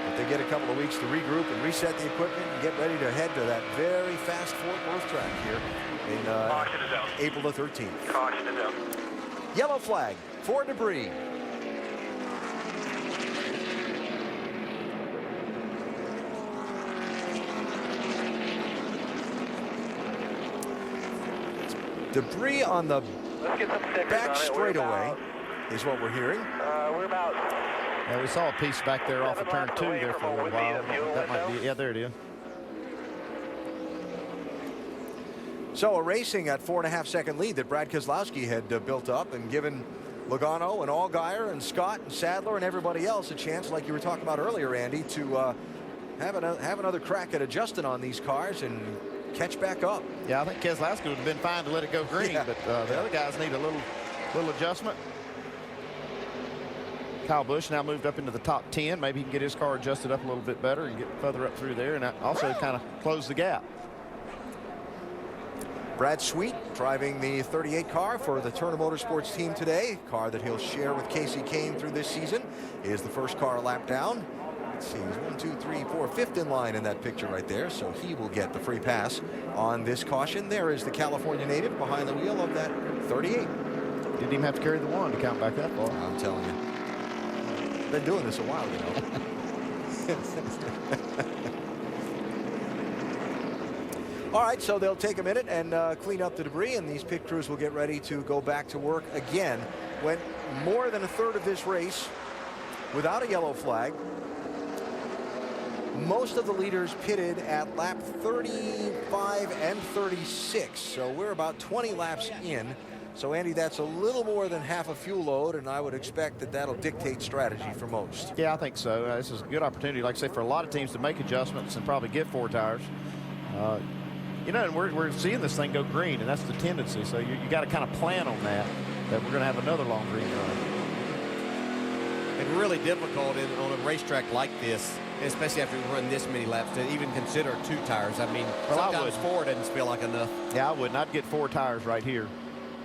But they get a couple of weeks to regroup and reset the equipment and get ready to head to that very fast Fort Worth track here in April the 13th. Caution is out. Yellow flag for debris. Debris on the back straightaway is what we're hearing. We're about. Yeah, we saw a piece back there off of turn 2 there for a little while. That might be, yeah, there it is. So erasing that 4.5-second lead that Brad Keselowski had built up and given Logano and Allgaier and Scott and Sadler and everybody else a chance, like you were talking about earlier, Andy, to have another crack at adjusting on these cars and catch back up. Yeah, I think Keselowski would have been fine to let it go green, but the other guys need a little adjustment. Kyle Busch now moved up into the top 10. Maybe he can get his car adjusted up a little bit better and get further up through there, and also kind of close the gap. Brad Sweet driving the 38 car for the Turner Motorsports team today. Car that he'll share with Casey Kane through this season is the first car lap down. Let's see, he's 1, 2, 3, 4, 5th in line in that picture right there, so he will get the free pass on this caution. There is the California native behind the wheel of that 38. Didn't even have to carry the 1 to count back that far. I'm telling you. Been doing this a while, you know. All right, so they'll take a minute and clean up the debris, and these pit crews will get ready to go back to work again. Went more than a third of this race without a yellow flag. Most of the leaders pitted at lap 35 and 36, so we're about 20 laps in. So, Andy, that's a little more than half a fuel load, and I would expect that that'll dictate strategy for most. Yeah, I think so. This is a good opportunity, like I say, for a lot of teams to make adjustments and probably get 4 tires. You know, and we're seeing this thing go green, and that's the tendency. So you got to kind of plan on that we're going to have another long green run. It's really difficult on a racetrack like this, especially after we run this many laps, to even consider 2 tires. I mean, sometimes 4 doesn't feel like enough. Yeah, I wouldn't. I'd get 4 tires right here.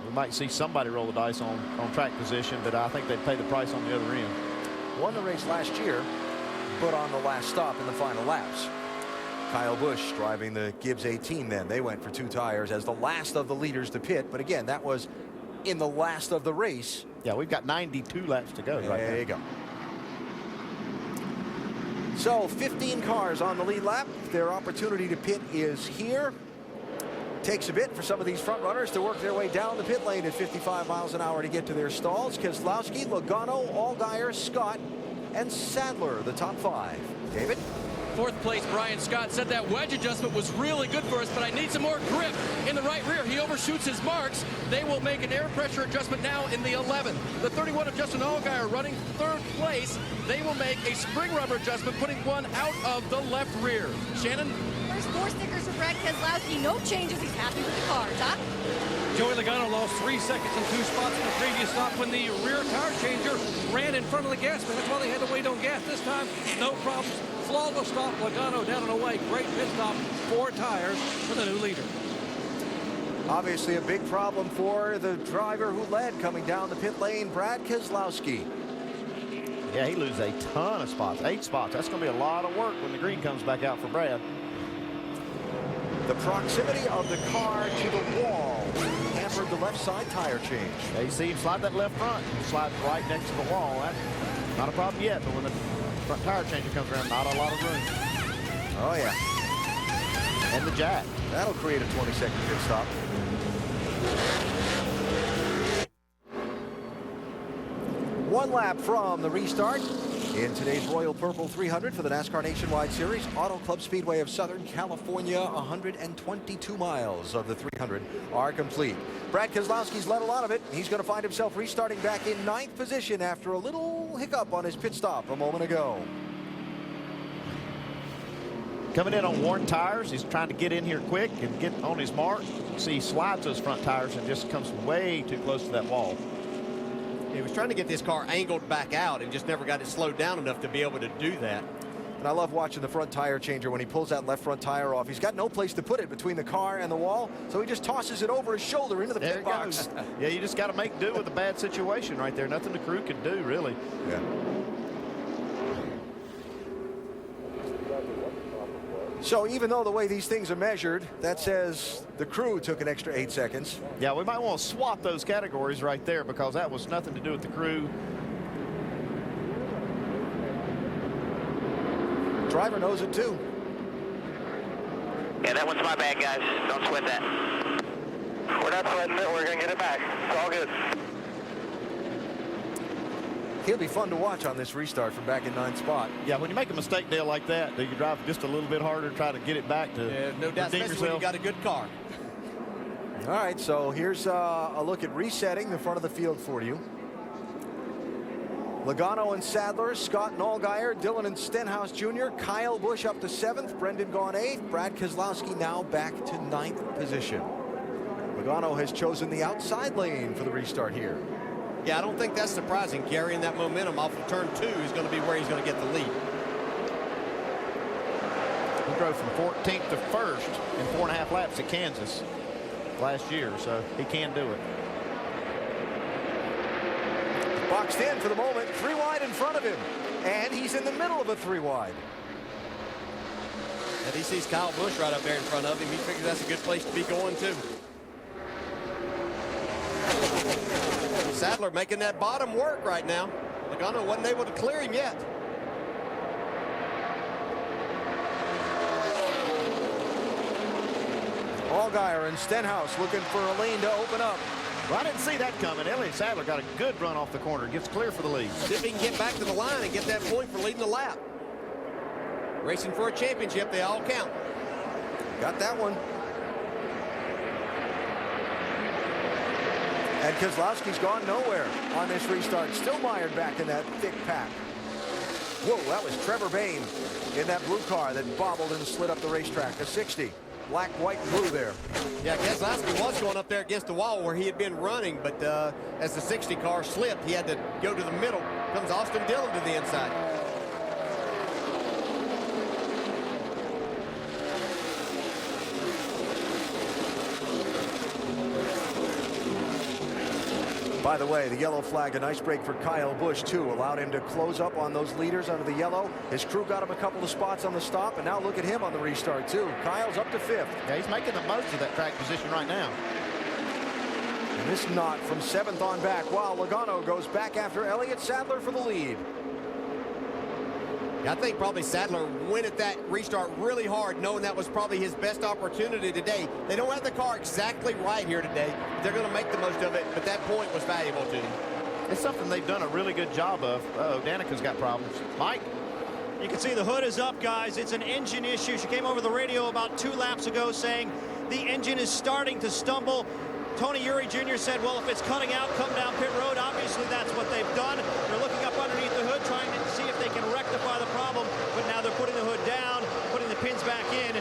We might see somebody roll the dice on track position, but I think they'd pay the price on the other end. Won the race last year, but on the last stop in the final laps. Kyle Busch driving the Gibbs 18 then. They went for 2 tires as the last of the leaders to pit, but again, that was in the last of the race. Yeah, we've got 92 laps to go right now. There you go. So 15 cars on the lead lap. Their opportunity to pit is here. Takes a bit for some of these front runners to work their way down the pit lane at 55 miles an hour to get to their stalls. Keselowski, Logano, Allgaier, Scott, and Sadler, the top 5. David? Fourth place, Brian Scott said that wedge adjustment was really good for us, but I need some more grip in the right rear. He overshoots his marks. They will make an air pressure adjustment now in the 11th. The 31 of Justin Allgaier running third place. They will make a spring rubber adjustment, putting one out of the left rear. Shannon? There's 4 stickers for Brad Keselowski. No changes. He's happy with the car. Doc? Joey Logano lost 3 seconds and 2 spots in the previous stop when the rear tire changer ran in front of the gas man. That's why they had to wait on gas this time. No problems. Flawless stop. Logano down and away. Great pit stop. 4 tires for the new leader. Obviously a big problem for the driver who led coming down the pit lane, Brad Keselowski. Yeah, he loses a ton of spots. 8 spots. That's going to be a lot of work when the green comes back out for Brad. The proximity of the car to the wall hampered the left side tire change. Yeah, you see him slide that left front. Slide right next to the wall. That's not a problem yet, but when the front tire changer comes around, not a lot of room. Oh, yeah. And the jack. That'll create a 20-second pit stop. One lap from the restart in today's Royal Purple 300 for the NASCAR Nationwide Series. Auto Club Speedway of Southern California, 122 miles of the 300 are complete. Brad Keselowski's led a lot of it. He's going to find himself restarting back in 9th position after a little hiccup on his pit stop a moment ago. Coming in on worn tires. He's trying to get in here quick and get on his mark. See, he slides those front tires and just comes way too close to that wall. He was trying to get this car angled back out and just never got it slowed down enough to be able to do that. And I love watching the front tire changer when he pulls that left front tire off. He's got no place to put it between the car and the wall, so he just tosses it over his shoulder into the pit box. Yeah, you just got to make do with a bad situation right there. Nothing the crew can do, really. Yeah. So even though the way these things are measured, that says the crew took an extra 8 seconds. Yeah, we might want to swap those categories right there because that was nothing to do with the crew. Driver knows it too. Yeah, that one's my bad, guys. Don't sweat that. We're not sweating it. We're going to get it back. It's all good. He'll be fun to watch on this restart from back in 9th spot. Yeah, when you make a mistake, Dale, like that, do you drive just a little bit harder to try to get it back to no doubt, especially yourself? when you got a good car. All right, so here's a look at resetting the front of the field for you. Logano and Sadler, Scott and Allgaier, Dillon and Stenhouse Jr., Kyle Busch up to 7th, Brendan Gaughan 8th, Brad Keselowski now back to 9th position. Logano has chosen the outside lane for the restart here. Yeah, I don't think that's surprising. Carrying that momentum off of turn 2 is going to be where he's going to get the lead. He drove from 14th to 1st in 4.5 laps at Kansas last year, so he can do it. Boxed in for the moment, 3 wide in front of him, and he's in the middle of a 3 wide. And he sees Kyle Busch right up there in front of him. He figures that's a good place to be going too. Sadler making that bottom work right now. Logano wasn't able to clear him yet. Allgaier and Stenhouse looking for a lane to open up. Well, I didn't see that coming. Elliott Sadler got a good run off the corner. Gets clear for the lead. See if he can get back to the line and get that point for leading the lap. Racing for a championship, they all count. Got that one. And Keselowski's gone nowhere on this restart. Still mired back in that thick pack. Whoa, that was Trevor Bayne in that blue car that bobbled and slid up the racetrack. A 60. Black, white, and blue there. Yeah, Keselowski was going up there against the wall where he had been running, but as the 60 car slipped, he had to go to the middle. Comes Austin Dillon to the inside. By the way, the yellow flag, a nice break for Kyle Busch, too. Allowed him to close up on those leaders under the yellow. His crew got him a couple of spots on the stop, and now look at him on the restart, too. Kyle's up to 5th. Yeah, he's making the most of that track position right now. And this knot from 7th on back, while Logano goes back after Elliott Sadler for the lead. I think probably Sadler went at that restart really hard, knowing that was probably his best opportunity today. They don't have the car exactly right here today. They're going to make the most of it, but that point was valuable to them. It's something they've done a really good job of. Uh-oh, Danica's got problems. Mike? You can see the hood is up, guys. It's an engine issue. She came over the radio about 2 laps ago saying the engine is starting to stumble. Tony Uri Jr. said, well, if it's cutting out, come down pit road. Obviously, that's what they've done. They're looking up underneath the hood, trying to see if they can rectify the problem. But now they're putting the hood down, putting the pins back in.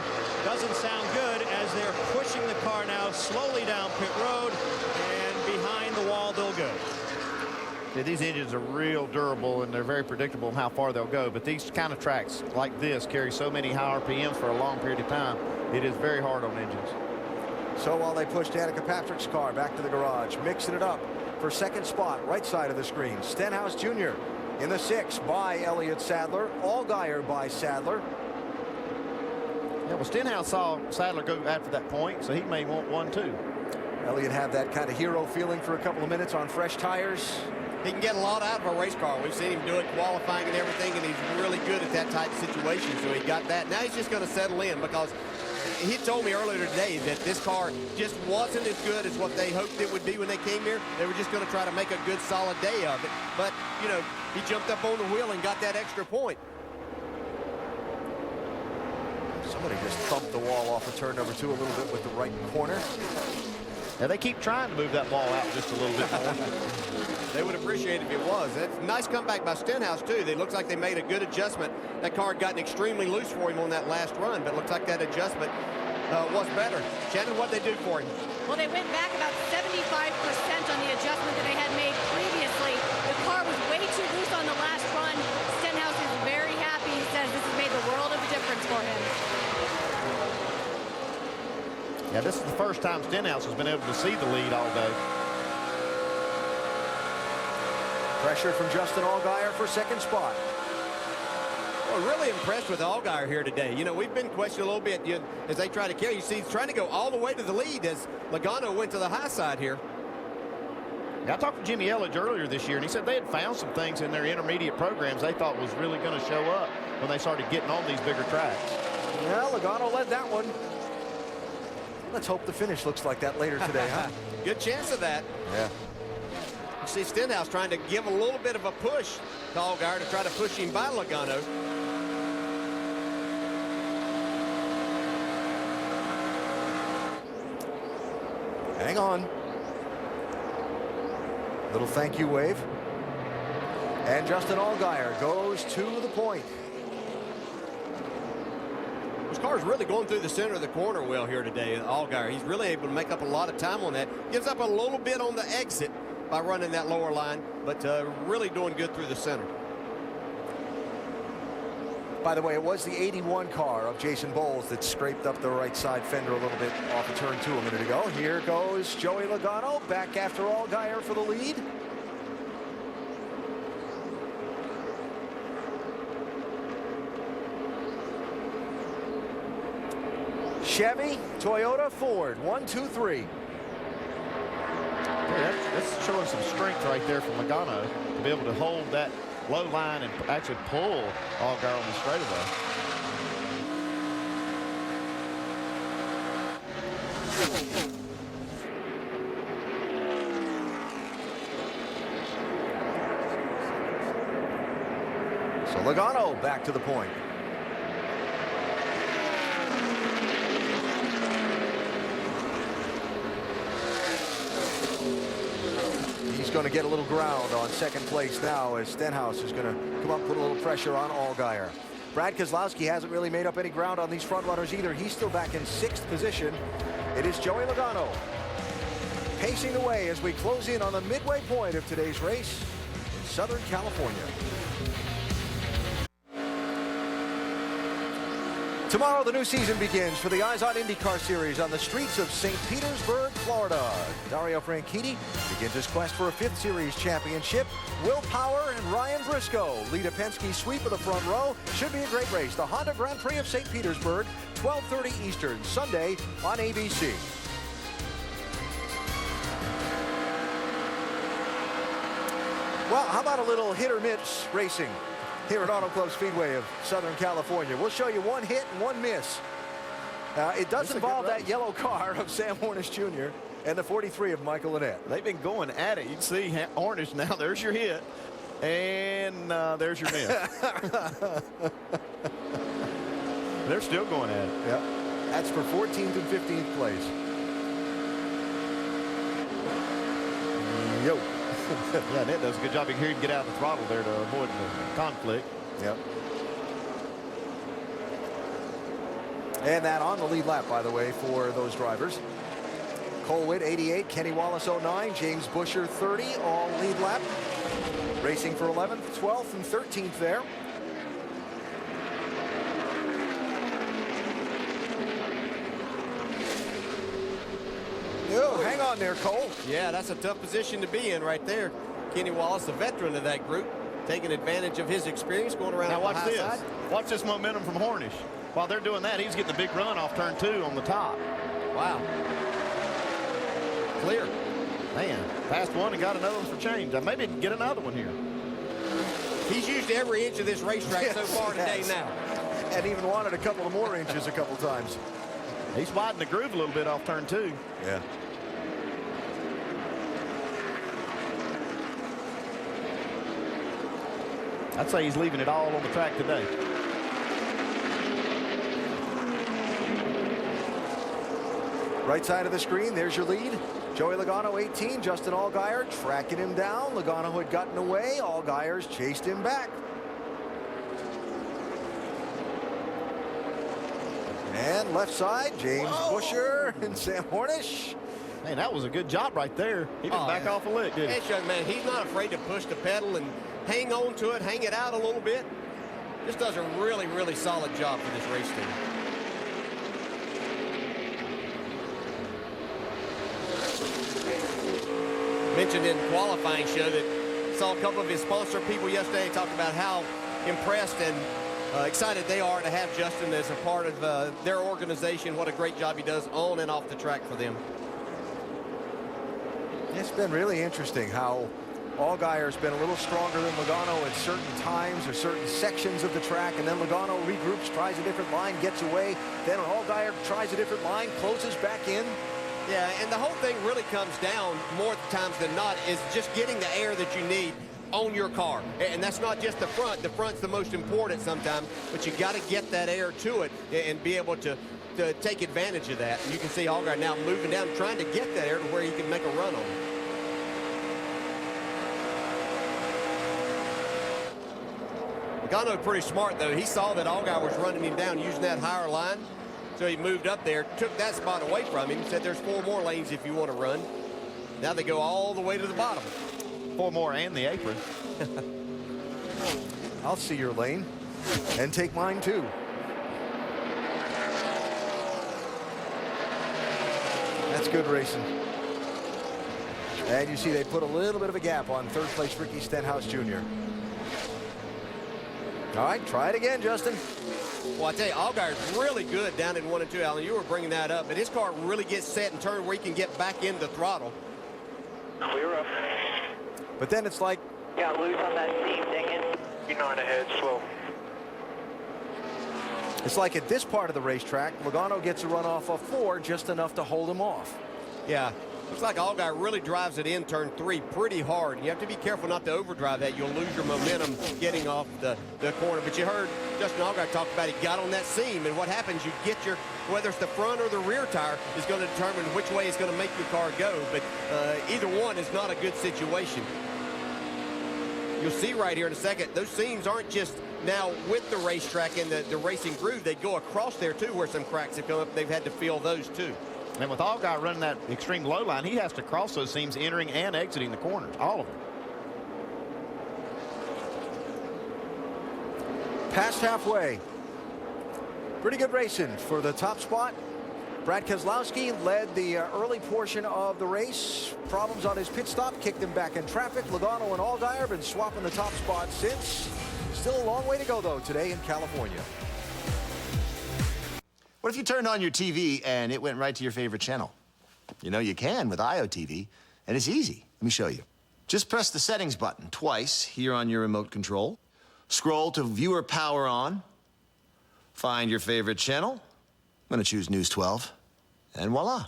Doesn't sound good as they're pushing the car now slowly down pit road. And behind the wall, they'll go. Yeah, these engines are real durable, and they're very predictable in how far they'll go. But these kind of tracks like this carry so many high RPMs for a long period of time. It is very hard on engines. So while they push Danica Patrick's car back to the garage, mixing it up for second spot, right side of the screen, Stenhouse Jr. in the 6 by Elliott Sadler, Allgaier by Sadler. Yeah, well, Stenhouse saw Sadler go after that point, so he may want one too. Elliott had that kind of hero feeling for a couple of minutes on fresh tires. He can get a lot out of a race car. We've seen him do it qualifying and everything, and he's really good at that type of situation. So he got that. Now he's just going to settle in, because he told me earlier today that this car just wasn't as good as what they hoped it would be when they came here. They were just going to try to make a good, solid day of it. But, you know, he jumped up on the wheel and got that extra point. Somebody just thumped the wall off of turn number 2 a little bit with the right corner. Yeah, they keep trying to move that ball out just a little bit more. They would appreciate it if it was. That's a nice comeback by Stenhouse, too. It looks like they made a good adjustment. That car had gotten extremely loose for him on that last run, but it looks like that adjustment was better. Shannon, what'd they do for him? Well, they went back about 75% on the adjustment that they had made previously. The car was way too loose on the last run. Stenhouse is very happy. He says this has made the world of a difference for him. Yeah, this is the first time Stenhouse has been able to see the lead all day. Pressure from Justin Allgaier for second spot. Well, really impressed with Allgaier here today. You know, we've been questioned a little bit as they try to carry. You see, he's trying to go all the way to the lead as Logano went to the high side here. I talked to Jimmy Elledge earlier this year, and he said they had found some things in their intermediate programs they thought was really going to show up when they started getting on these bigger tracks. Well, Logano led that one. Let's hope the finish looks like that later today, huh? Good chance of that. Yeah. You see Stenhouse trying to give a little bit of a push to Allgaier to try to push him by Logano. Hang on. Little thank you wave. And Justin Allgaier goes to the point. This car is really going through the center of the corner well here today, Allgaier. He's really able to make up a lot of time on that. Gives up a little bit on the exit by running that lower line, but really doing good through the center. By the way, it was the 81 car of Jason Bowles that scraped up the right side fender a little bit off of turn 2 a minute ago. Here goes Joey Logano back after Allgaier for the lead. Chevy, Toyota, Ford, 1, 2, 3. That's showing some strength right there from Logano to be able to hold that low line and actually pull Allgaier on the straightaway. So Logano back to the point. Going to get a little ground on second place now as Stenhouse is going to come up, put a little pressure on Allgaier. Brad Keselowski hasn't really made up any ground on these front runners either. He's still back in 6th position. It is Joey Logano pacing the way as we close in on the midway point of today's race in Southern California. Tomorrow, the new season begins for the Eyes on IndyCar Series on the streets of St. Petersburg, Florida. Dario Franchitti begins his quest for a 5th Series championship. Will Power and Ryan Briscoe lead a Penske sweep of the front row. Should be a great race. The Honda Grand Prix of St. Petersburg, 12:30 Eastern, Sunday on ABC. Well, how about a little hit or miss racing? here at Auto Club Speedway of Southern California. We'll show you one hit and one miss. It does involve that yellow car of Sam Hornish Jr. and the 43 of Michael Lynette. They've been going at it. You can see Hornish now. There's your hit. And there's your miss. They're still going at it. Yeah. That's for 14th and 15th place. Yo. Yeah, Ned does a good job. You can hear him get out of the throttle there to avoid the conflict. Yep. And that on the lead lap, by the way, for those drivers. Cole Witt, 88. Kenny Wallace, 09. James Busher, 30. All lead lap. Racing for 11th, 12th, and 13th there. Oh, hang on there, Cole. Yeah, that's a tough position to be in right there. Kenny Wallace, the veteran of that group, taking advantage of his experience going around. Now watch the high this. side. Watch this momentum from Hornish. While they're doing that, he's getting the big run off turn 2 on the top. Wow. Clear. Man, passed one and got another one for change. Maybe get another one here. He's used every inch of this racetrack so far today now. And even wanted a couple of more inches a couple times. He's widening the groove a little bit off turn 2. Yeah. I'd say he's leaving it all on the track today. Right side of the screen, there's your lead. Joey Logano, 18. Justin Allgaier tracking him down. Logano had gotten away. Allgaier's chased him back. And left side, James Busher and Sam Hornish. Man, that was a good job right there. He didn't back off a lick, did he? This young man, he's not afraid to push the pedal and hang on to it, hang it out a little bit. Just does a really, really solid job for this race team. Mentioned in qualifying show that saw a couple of his sponsor people yesterday talk about how impressed and excited they are to have Justin as a part of their organization. What a great job he does on and off the track for them. It's been really interesting how Allgaier's been a little stronger than Logano at certain times or certain sections of the track, and then Logano regroups, tries a different line, gets away. Then Allgaier tries a different line, closes back in. Yeah, and the whole thing really comes down more times than not is just getting the air that you need on your car. And that's not just the front. The front's the most important sometimes, but you got to get that air to it and be able to take advantage of that. And you can see Allgaier now moving down, trying to get that air to where he can make a run on it. Logano pretty smart, though. He saw that Allgaier was running him down using that higher line. So he moved up there, took that spot away from him, said there's 4 more lanes if you want to run. Now they go all the way to the bottom. 4 more and the apron. I'll see your lane and take mine too. That's good racing. And you see they put a little bit of a gap on third place Ricky Stenhouse Jr. All right, try it again, Justin. Well, I tell you, Allgaier's really good down in 1 and 2, Alan. You were bringing that up, but his car really gets set and turned where he can get back in the throttle. Clear up. But then it's like... Got loose on that seam, dang it. You're 9 ahead, slow. It's like at this part of the racetrack, Logano gets a run off of 4, just enough to hold him off. Yeah, looks like Allgaier really drives it in turn 3 pretty hard. You have to be careful not to overdrive that. You'll lose your momentum getting off the corner. But you heard Justin Allgaier talk about he got on that seam, and what happens, you get your, whether it's the front or the rear tire, is going to determine which way it's going to make your car go. But either one is not a good situation. You'll see right here in a second, those seams aren't just now with the racetrack and the racing groove. They go across there, too, where some cracks have come up. They've had to fill those, too. And with Allgaier running that extreme low line, he has to cross those seams entering and exiting the corners, all of them. Past halfway. Pretty good racing for the top spot. Brad Keselowski led the early portion of the race. Problems on his pit stop kicked him back in traffic. Logano and Allgaier have been swapping the top spot since. Still a long way to go, though, today in California. What if you turned on your TV and it went right to your favorite channel? You know, you can with IOTV, and it's easy. Let me show you. Just press the settings button twice here on your remote control. Scroll to Viewer Power On. Find your favorite channel. I'm going to choose News 12. And voila.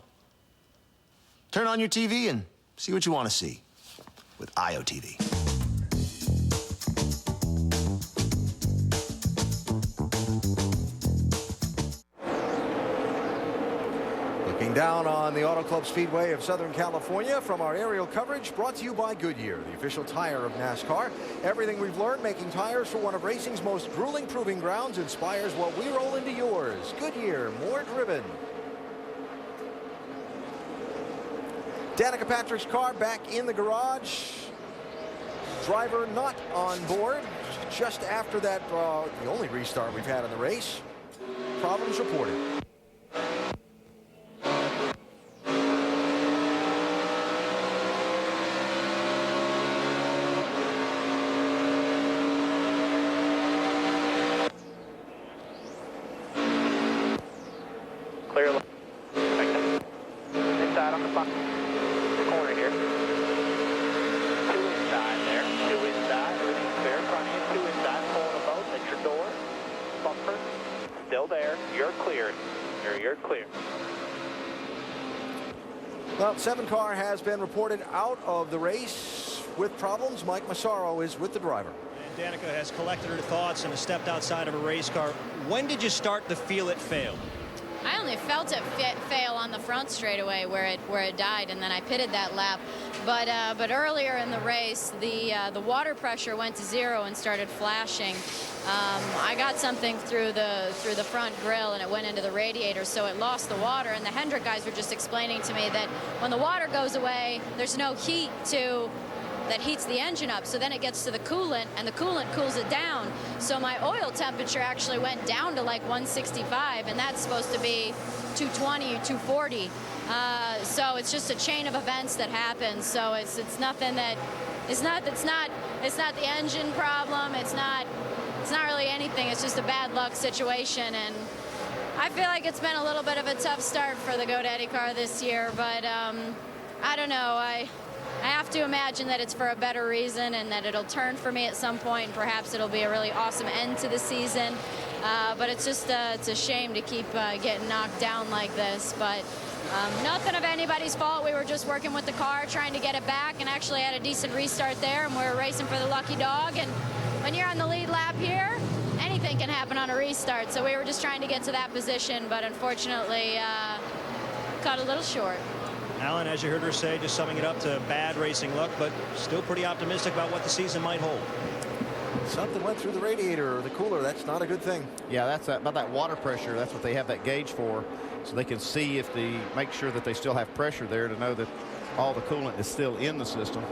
Turn on your TV and see what you want to see with IOTV. Looking down on the Auto Club Speedway of Southern California from our aerial coverage, brought to you by Goodyear, the official tire of NASCAR. Everything we've learned making tires for one of racing's most grueling proving grounds inspires what we roll into yours. Goodyear, more driven. Danica Patrick's car back in the garage. Driver not on board. Just after that, the only restart we've had in the race. Problems reported. Clear. Inside on the corner here. Two inside there. Two inside. Clear front end. Two inside. Pulling a boat. That's your door. Bumper. Still there. You're clear. You're clear. Well, 7 car has been reported out of the race with problems. Mike Massaro is with the driver. And Danica has collected her thoughts and has stepped outside of a race car. When did you start to feel it fail? I only felt it fail on the front straightaway where it died, and then I pitted that lap. But earlier in the race, the water pressure went to 0 and started flashing. I got something through the front grill, and it went into the radiator, so it lost the water. And the Hendrick guys were just explaining to me that when the water goes away, there's no heat that heats the engine up, so then it gets to the coolant, and the coolant cools it down. So my oil temperature actually went down to like 165, and that's supposed to be 220 or 240. So it's just a chain of events that happens. So it's nothing that it's not the engine problem. It's not really anything. It's just a bad luck situation, and I feel like it's been a little bit of a tough start for the GoDaddy car this year, but I don't know. I have to imagine that it's for a better reason and that it'll turn for me at some point. Perhaps it'll be a really awesome end to the season. But it's just it's a shame to keep getting knocked down like this. But nothing of anybody's fault. We were just working with the car, trying to get it back, and actually had a decent restart there. And we were racing for the lucky dog. And when you're on the lead lap here, anything can happen on a restart. So we were just trying to get to that position, but unfortunately cut a little short. Alan, as you heard her say, just summing it up to bad racing luck, but still pretty optimistic about what the season might hold. Something went through the radiator or the cooler. That's not a good thing. Yeah, that's about that water pressure. That's what they have that gauge for, so they can see if make sure that they still have pressure there to know that all the coolant is still in the system.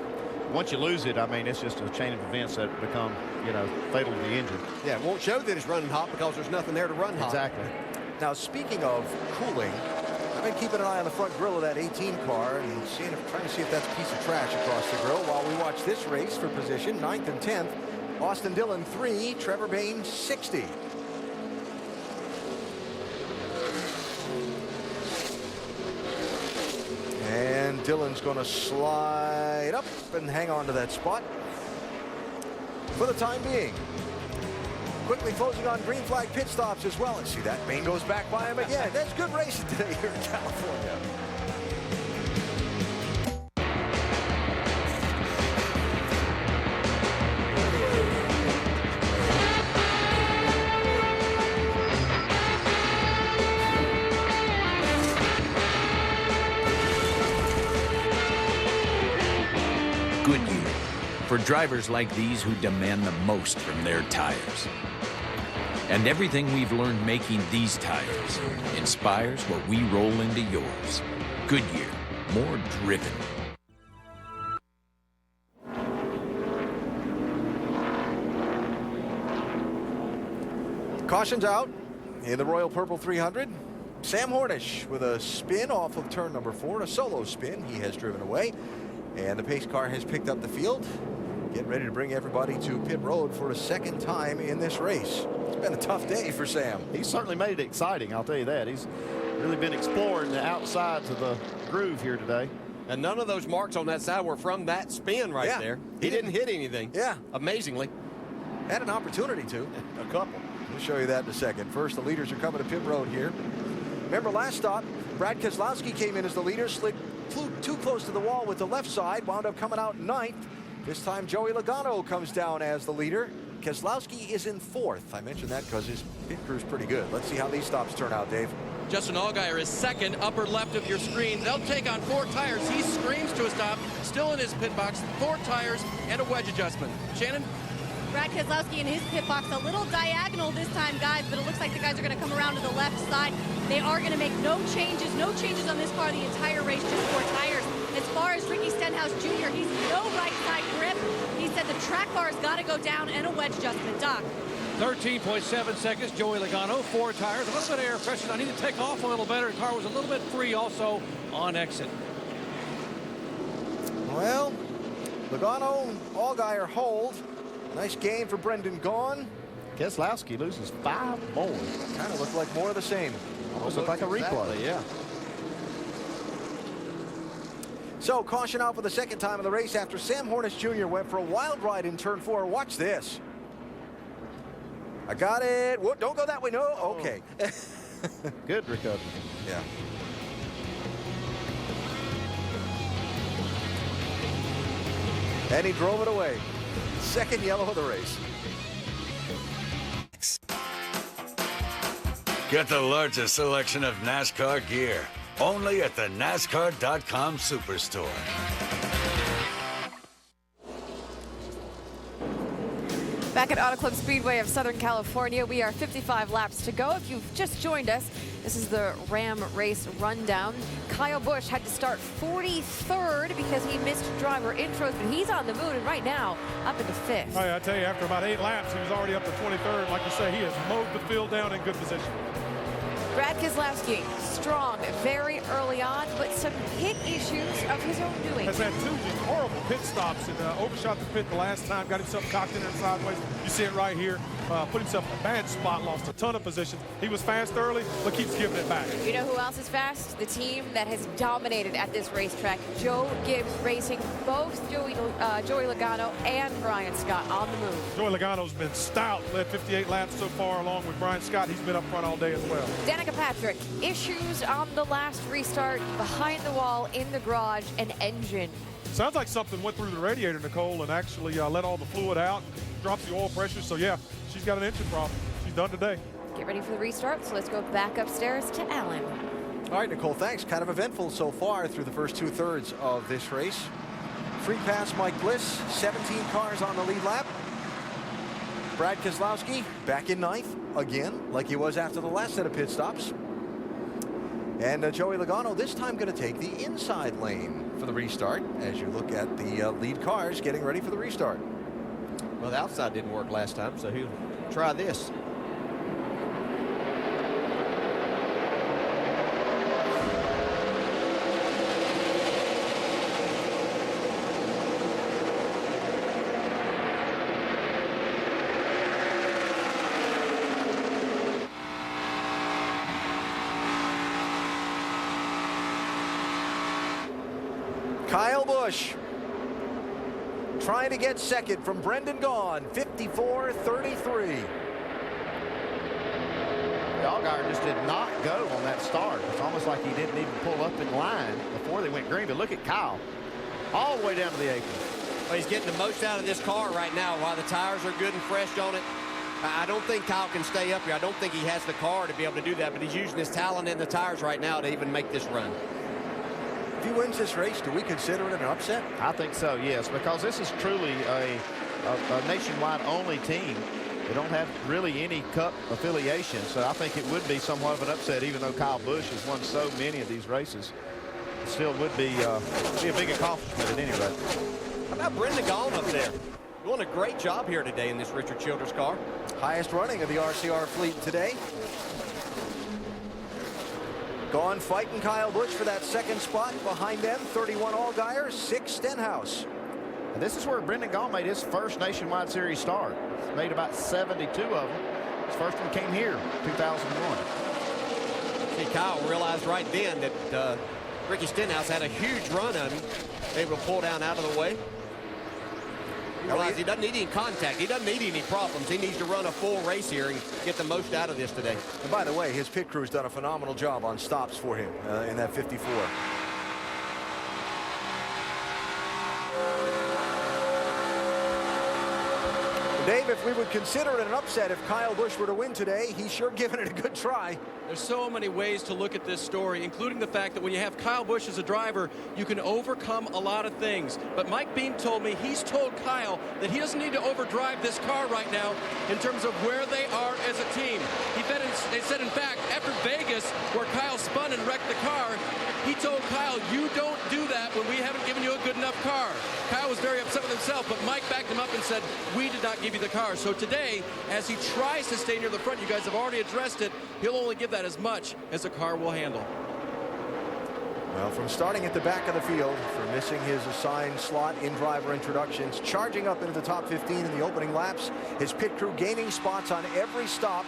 Once you lose it, I mean, it's just a chain of events that become, fatal to the engine. Yeah, it won't show that it's running hot because there's nothing there to run hot. Exactly. Now, speaking of cooling, I've been keeping an eye on the front grille of that 18 car and trying to see if that's a piece of trash across the grille while we watch this race for position. 9th and 10th. Austin Dillon 3, Trevor Bayne 60. And Dillon's going to slide up and hang on to that spot for the time being. Quickly closing on green flag pit stops as well. And see that Bayne goes back by him again. That's good racing today here in California. Goodyear, for drivers like these who demand the most from their tires. And everything we've learned making these tires inspires what we roll into yours. Goodyear, more driven. Caution's out in the Royal Purple 300. Sam Hornish with a spin off of turn number 4, a solo spin. He has driven away, and the pace car has picked up the field. Getting ready to bring everybody to pit road for a second time in this race. It's been a tough day for Sam. He's certainly made it exciting, I'll tell you that. He's really been exploring the outsides of the groove here today. And none of those marks on that side were from that spin right there. He didn't hit anything. Yeah. Amazingly. Had an opportunity to. A couple. We'll show you that in a second. First, the leaders are coming to pit road here. Remember last stop, Brad Keselowski came in as the leader, flew too close to the wall with the left side, wound up coming out 9th. This time, Joey Logano comes down as the leader. Keselowski is in 4th. I mentioned that because his pit crew's pretty good. Let's see how these stops turn out, Dave. Justin Allgaier is second, upper left of your screen. They'll take on 4 tires. He screams to a stop, still in his pit box, 4 tires and a wedge adjustment. Shannon? Brad Keselowski in his pit box, a little diagonal this time, guys, but it looks like the guys are going to come around to the left side. They are going to make no changes on this car the entire race, just 4 tires. As far as Ricky Stenhouse Jr., he's no right side grip. He said the track bar's got to go down and a wedge adjustment. Doc. 13.7 seconds, Joey Logano, 4 tires, a little bit of air pressure. I need to take off a little better. The car was a little bit free also on exit. Well, Logano, Allgaier hold. Nice gain for Brendan Gaughan. Keselowski loses 5 more. Kind of looked like more of the same. Almost looked like a replay. Yeah. So, caution out for the second time of the race after Sam Hornish Jr. went for a wild ride in turn 4. Watch this. I got it. Whoa, don't go that way. No. Okay. Good recovery. Yeah. And he drove it away. Second yellow of the race. Get the largest selection of NASCAR gear only at the NASCAR.com Superstore. Back at Auto Club Speedway of Southern California, we are 55 laps to go. If you've just joined us, this is the Ram race rundown. Kyle Busch had to start 43rd because he missed driver intros, but he's on the move, and right now, up into 5th. I tell you, after about 8 laps, he was already up to 23rd. Like you say, he has mowed the field down in good position. Brad Keselowski, strong very early on, but some pit issues of his own doing. Has had 2 just horrible pit stops and overshot the pit the last time, got himself cocked in there sideways. You see it right here. Put himself in a bad spot, lost a ton of positions. He was fast early, but keeps giving it back. You know who else is fast? The team that has dominated at this racetrack, Joe Gibbs Racing. Both Joey Logano and Brian Scott on the move. Joey Logano's been stout, led 58 laps so far, along with Brian Scott. He's been up front all day as well. Danica Patrick, issues on the last restart, behind the wall, in the garage, an engine. Sounds like something went through the radiator, Nicole, and actually let all the fluid out, drops the oil pressure. So, yeah, she's got an engine problem. She's done today. Get ready for the restart, so let's go back upstairs to Alan. All right, Nicole, thanks. Kind of eventful so far through the first 2/3 of this race. Free pass, Mike Bliss, 17 cars on the lead lap. Brad Keselowski back in 9th again, like he was after the last set of pit stops. And Joey Logano this time going to take the inside lane for the restart as you look at the lead cars getting ready for the restart. Well, the outside didn't work last time, so he'll try this. Kyle Busch trying to get second from Brendan Gaughan, 54-33. Allgaier just did not go on that start. It's almost like he didn't even pull up in line before they went green. But look at Kyle, all the way down to the apron. Well, he's getting the most out of this car right now while the tires are good and fresh on it. I don't think Kyle can stay up here. I don't think he has the car to be able to do that, but he's using his talent in the tires right now to even make this run. If he wins this race, do we consider it an upset? I think so, yes, because this is truly a nationwide only team. They don't have really any cup affiliation, so I think it would be somewhat of an upset, even though Kyle Busch has won so many of these races. It still would be a big accomplishment at any rate. How about Brendan Gaughan up there? Doing a great job here today in this Richard Childress car. Highest running of the RCR fleet today. Gaughan fighting Kyle Busch for that second spot. Behind them, 31 Allgaier, 6 Stenhouse. And this is where Brendan Gaughan made his first Nationwide Series start. He's made about 72 of them. His first one came here, 2001. See, Kyle realized right then that Ricky Stenhouse had a huge run on him. Able to pull down out of the way. He realized he doesn't need any contact. He doesn't need any problems. He needs to run a full race here and get the most out of this today. And by the way, his pit crew's done a phenomenal job on stops for him in that 54. Dave, if we would consider it an upset if Kyle Busch were to win today, he's sure given it a good try. There's so many ways to look at this story, including the fact that when you have Kyle Busch as a driver, you can overcome a lot of things. But Mike Beam told me he's told Kyle that he doesn't need to overdrive this car right now in terms of where they are as a team. They said, in fact, after Vegas, where Kyle spun and wrecked the car, he told Kyle, you don't do that when we haven't given you a good enough car. Kyle was very upset with himself, but Mike backed him up and said, we did not give you the car. So today, as he tries to stay near the front, you guys have already addressed it, he'll only give that as much as the car will handle. Well, from starting at the back of the field, for missing his assigned slot in driver introductions, charging up into the top 15 in the opening laps, his pit crew gaining spots on every stop.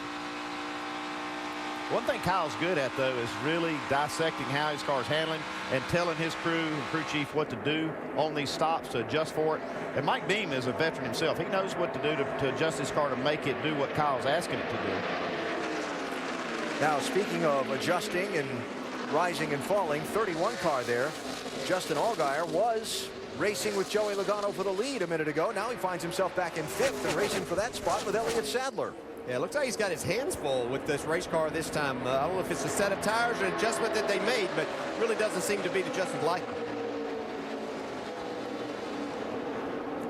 One thing Kyle's good at, though, is really dissecting how his car's handling and telling his crew and crew chief what to do on these stops to adjust for it. And Mike Beam is a veteran himself. He knows what to do to adjust his car to make it do what Kyle's asking it to do. Now, speaking of adjusting and rising and falling, 31 car there. Justin Allgaier was racing with Joey Logano for the lead a minute ago. Now he finds himself back in 5th and racing for that spot with Elliott Sadler. Yeah, it looks like he's got his hands full with this race car this time. I don't know if it's a set of tires or an adjustment that they made, but really doesn't seem to be to Justin's liking.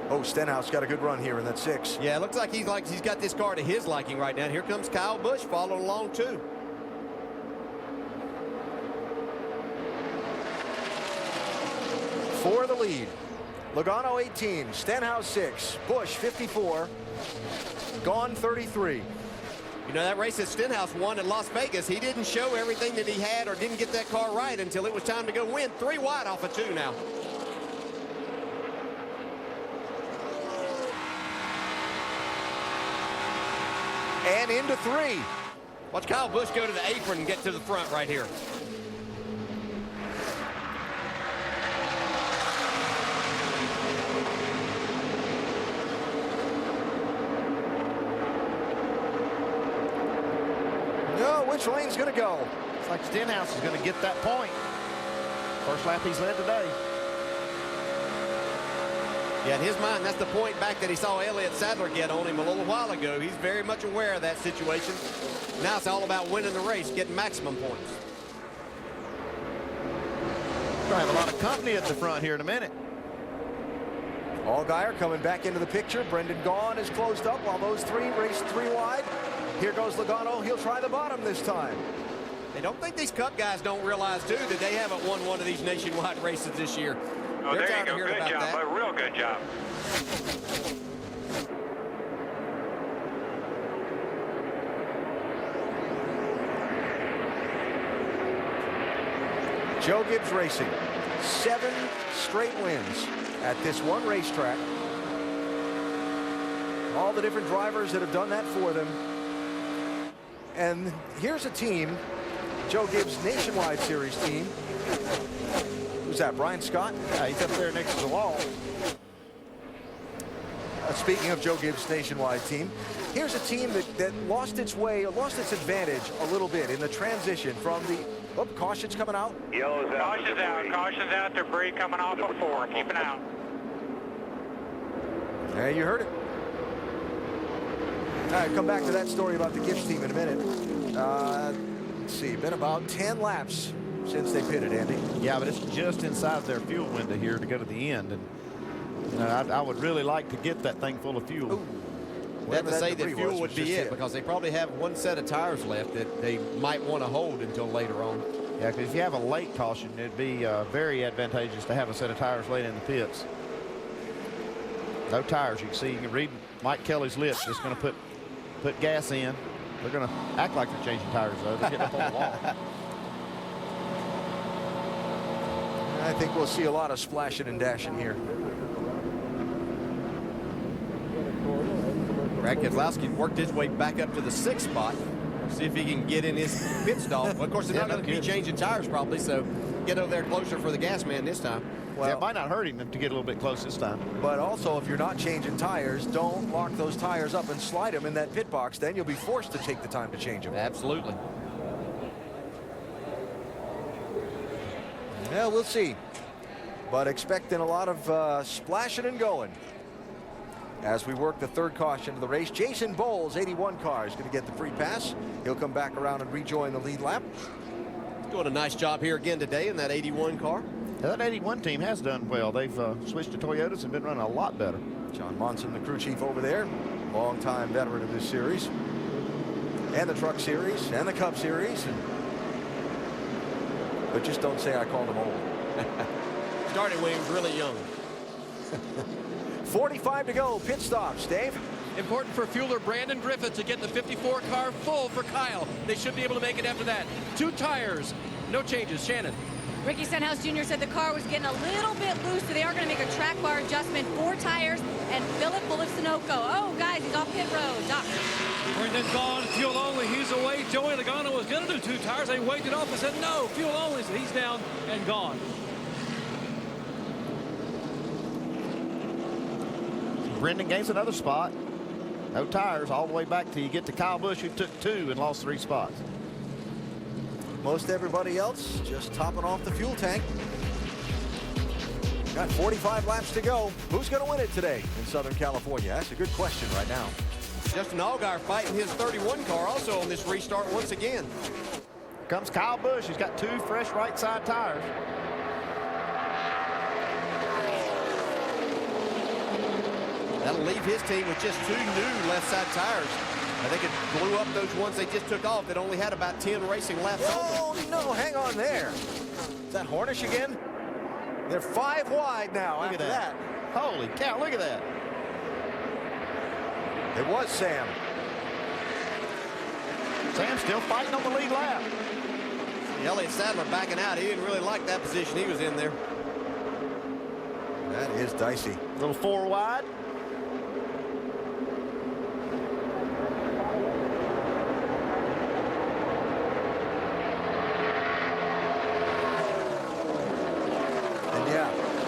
Oh, Stenhouse got a good run here in that 6. Yeah, it looks like he's got this car to his liking right now. And here comes Kyle Busch following along too. For the lead, Logano 18, Stenhouse 6, Busch 54, Gone 33. You know, that race that Stenhouse won at Las Vegas, he didn't show everything that he had or didn't get that car right until it was time to go win. 3 wide off of 2 now. And into 3. Watch Kyle Busch go to the apron and get to the front right here. Which lane's going to go? It's like Stenhouse is going to get that point. First lap he's led today. Yeah, in his mind, that's the point back that he saw Elliott Sadler get on him a little while ago. He's very much aware of that situation. Now it's all about winning the race, getting maximum points. We're going to have a lot of company at the front here in a minute. Allgaier coming back into the picture. Brendan Gaughan is closed up while those 3 race 3 wide. Here goes Logano. He'll try the bottom this time. They don't think these Cup guys don't realize, too, that they haven't won one of these nationwide races this year. Oh, there you go. Good job. A real good job. Joe Gibbs Racing. 7 straight wins at this one racetrack. All the different drivers that have done that for them. And here's a team, Joe Gibbs Nationwide Series team. Who's that, Brian Scott? Yeah, he's up there next to the wall. Speaking of Joe Gibbs Nationwide team, here's a team that lost its way, lost its advantage a little bit in the transition from the, oh, caution's coming out. Yellow's out. Caution's out. Caution's out. Debris coming off of 4. Keep it out. Yeah, you heard it. All right, come back to that story about the Gibbs team in a minute. Let's see, been about 10 laps since they pitted, Andy. Yeah, but it's just inside their fuel window here to go to the end. And you know, I would really like to get that thing full of fuel. That to say that fuel would be it, because they probably have 1 set of tires left that they might want to hold until later on. Yeah, because if you have a late caution, it'd be very advantageous to have a set of tires late in the pits. No tires. You can see, you can read Mike Kelly's lips. Just going to put gas in. They're going to act like they're changing tires, though. They're getting up on the wall. I think we'll see a lot of splashing and dashing here. Brad Keselowski worked his way back up to the 6th spot. See if he can get in his pit stop. Well, of course, they're not going to be changing tires probably, so get over there closer for the gas man this time. Well, it might not hurt him to get a little bit close this time. But also, if you're not changing tires, don't lock those tires up and slide them in that pit box. Then you'll be forced to take the time to change them. Absolutely. Yeah, we'll see. But expecting a lot of splashing and going. As we work the third caution of the race, Jason Bowles, 81 car, is going to get the free pass. He'll come back around and rejoin the lead lap. Doing a nice job here again today in that 81 car. Now, that 81 team has done well. They've switched to Toyotas and been running a lot better. John Monson, the crew chief over there, longtime veteran of this series, and the Truck Series, and the Cup Series. But just don't say I called him old. Started when he was really young. 45 to go. Pit stops, Dave. Important for fueler Brandon Griffith to get the 54 car full for Kyle. They should be able to make it after that. 2 tires, no changes. Shannon. Ricky Stenhouse Jr. said the car was getting a little bit loose, so they are going to make a track bar adjustment. 4 tires and fill it full of Sunoco. Oh, guys, he's off pit road. Doc. Brendan gone, fuel only. He's away. Joey Logano was going to do 2 tires. They waved it off and said no, fuel only. So he's down and gone. Brendan gains another spot. No tires all the way back till you get to Kyle Busch, who took 2 and lost 3 spots. Most everybody else just topping off the fuel tank. Got 45 laps to go. Who's going to win it today in Southern California? That's a good question right now. Justin Allgaier fighting his 31 car also on this restart once again. Here comes Kyle Busch. He's got 2 fresh right side tires. That'll leave his team with just 2 new left side tires. I think it blew up those ones they just took off that only had about 10 racing laps on them. Oh, no, hang on there. Is that Hornish again? They're 5 wide now. Look at that. Holy cow, look at that. It was Sam. Sam's still fighting on the lead lap. Elliott Sadler backing out. He didn't really like that position he was in there. That is dicey. A little 4 wide.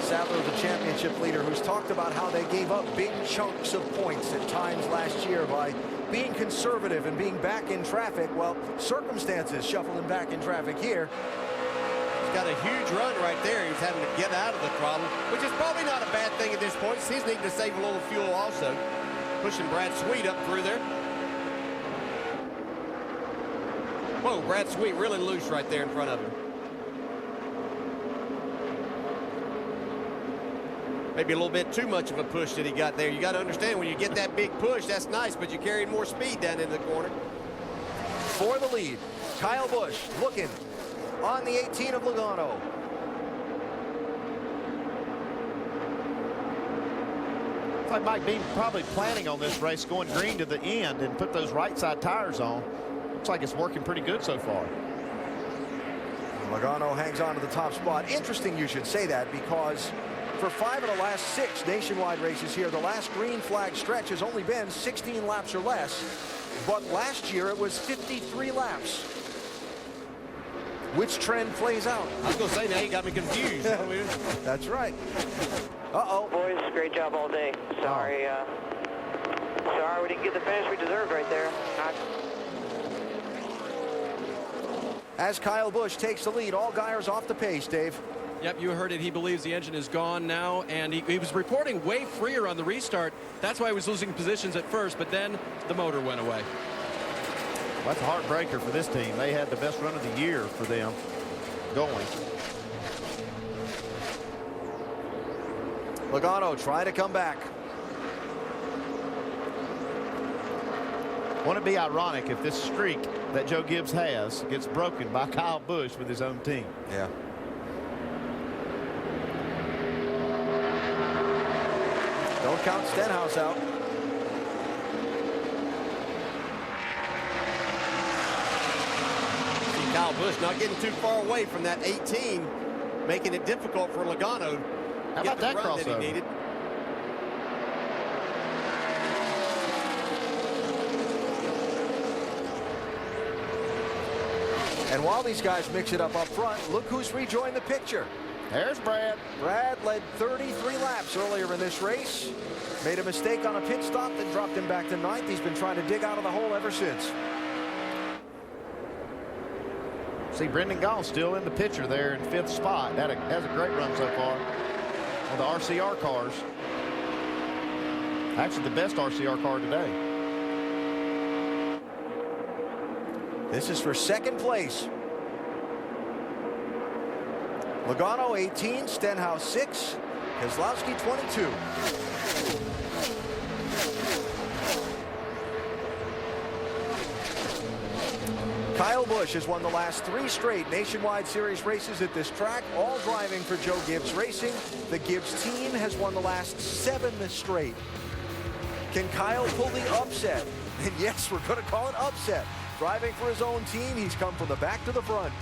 Sadler's a championship leader who's talked about how they gave up big chunks of points at times last year by being conservative and being back in traffic. Well, circumstances shuffling back in traffic here. He's got a huge run right there. He was having to get out of the throttle, which is probably not a bad thing at this point. He's needing to save a little fuel also. Pushing Brad Sweet up through there. Whoa, Brad Sweet really loose right there in front of him. Maybe a little bit too much of a push that he got there. You got to understand, when you get that big push, that's nice, but you carried more speed down in the corner. For the lead, Kyle Busch looking on the 18 of Logano. Looks like Mike Beam probably planning on this race going green to the end and put those right side tires on. Looks like it's working pretty good so far. Logano hangs on to the top spot. Interesting you should say that, because for 5 of the last 6 nationwide races here, the last green flag stretch has only been 16 laps or less. But last year it was 53 laps. Which trend plays out? I was going to say, now you got me confused. That's right. Uh-oh. Boys, great job all day. Sorry, sorry we didn't get the finish we deserved right there. As Kyle Busch takes the lead, Allgaier's off the pace, Dave. Yep, you heard it. He believes the engine is gone now, and he was reporting way freer on the restart. That's why he was losing positions at first, but then the motor went away. Well, that's a heartbreaker for this team. They had the best run of the year for them going. Logano trying to come back. Wouldn't it be ironic if this streak that Joe Gibbs has gets broken by Kyle Busch with his own team? Yeah. Don't count Stenhouse out. See Kyle Busch not getting too far away from that 18, making it difficult for Logano. How about that crossover? That he needed. And while these guys mix it up front, look who's rejoined the picture. There's Brad. Brad led 33 laps earlier in this race. Made a mistake on a pit stop that dropped him back to 9th. He's been trying to dig out of the hole ever since. See Brendan Gaughan still in the picture there in 5th spot. Has a great run so far on the RCR cars. Actually the best RCR car today. This is for 2nd place. Logano 18, Stenhouse 6, Keselowski 22. Kyle Busch has won the last 3 straight Nationwide Series races at this track, all driving for Joe Gibbs Racing. The Gibbs team has won the last 7 straight. Can Kyle pull the upset? And yes, we're going to call it upset. Driving for his own team, he's come from the back to the front.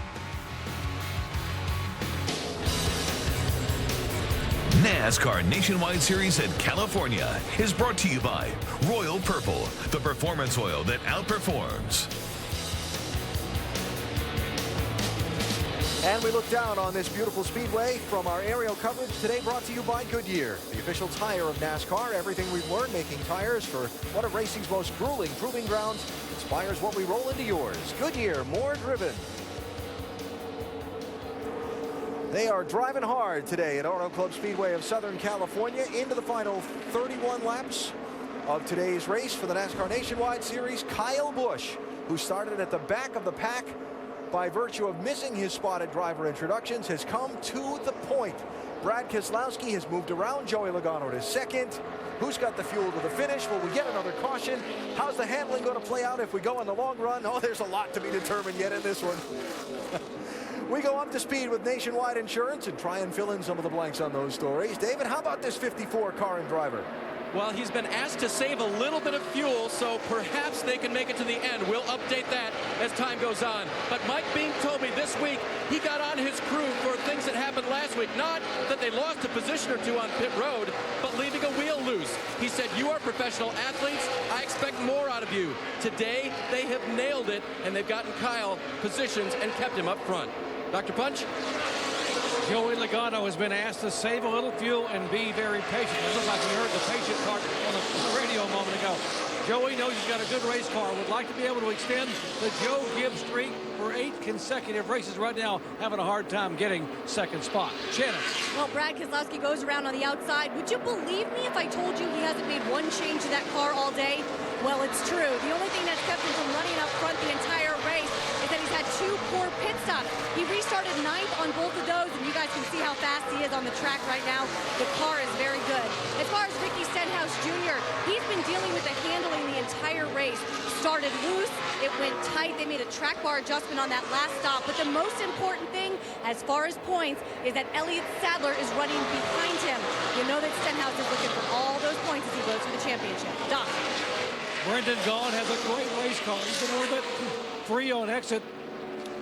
NASCAR Nationwide Series at California is brought to you by Royal Purple, the performance oil that outperforms. And we look down on this beautiful speedway from our aerial coverage today, brought to you by Goodyear, the official tire of NASCAR. Everything we've learned making tires for one of racing's most grueling proving grounds inspires what we roll into yours. Goodyear, more driven. They are driving hard today at Auto Club Speedway of Southern California into the final 31 laps of today's race for the NASCAR Nationwide Series. Kyle Busch, who started at the back of the pack by virtue of missing his spot at driver introductions, has come to the point. Brad Keselowski has moved around Joey Logano to 2nd. Who's got the fuel to the finish? Will we get another caution? How's the handling going to play out if we go in the long run? Oh, there's a lot to be determined yet in this one. We go up to speed with Nationwide Insurance and try and fill in some of the blanks on those stories. David, how about this 54 car and driver? Well, he's been asked to save a little bit of fuel, so perhaps they can make it to the end. We'll update that as time goes on. But Mike Beam told me this week he got on his crew for things that happened last week. Not that they lost a position or 2 on pit road, but leaving a wheel loose. He said, "You are professional athletes. I expect more out of you." Today, they have nailed it, and they've gotten Kyle positions and kept him up front. Dr. Punch? Joey Logano has been asked to save a little fuel and be very patient. It looks like we heard the patient part on the radio a moment ago. Joey knows he's got a good race car. Would like to be able to extend the Joe Gibbs streak for 8 consecutive races. Right now, having a hard time getting 2nd spot. Shannon. Well, Brad Keselowski goes around on the outside. Would you believe me if I told you he hasn't made 1 change to that car all day? Well, it's true. The only thing that's kept him from running up front the entire race is that he's had 2 poor pit stops. He restarted 9th on both of those, and you guys can see how fast he is on the track right now. The car is very good. As far as Ricky Stenhouse Jr., he's been dealing with the handling the entire race. Started loose, it went tight. They made a track bar adjustment on that last stop. But the most important thing, as far as points, is that Elliott Sadler is running behind him. You know that Stenhouse is looking for all those points as he goes for the championship. Doc. Brendan Gaughan has a great race car. He's been a little bit free on exit.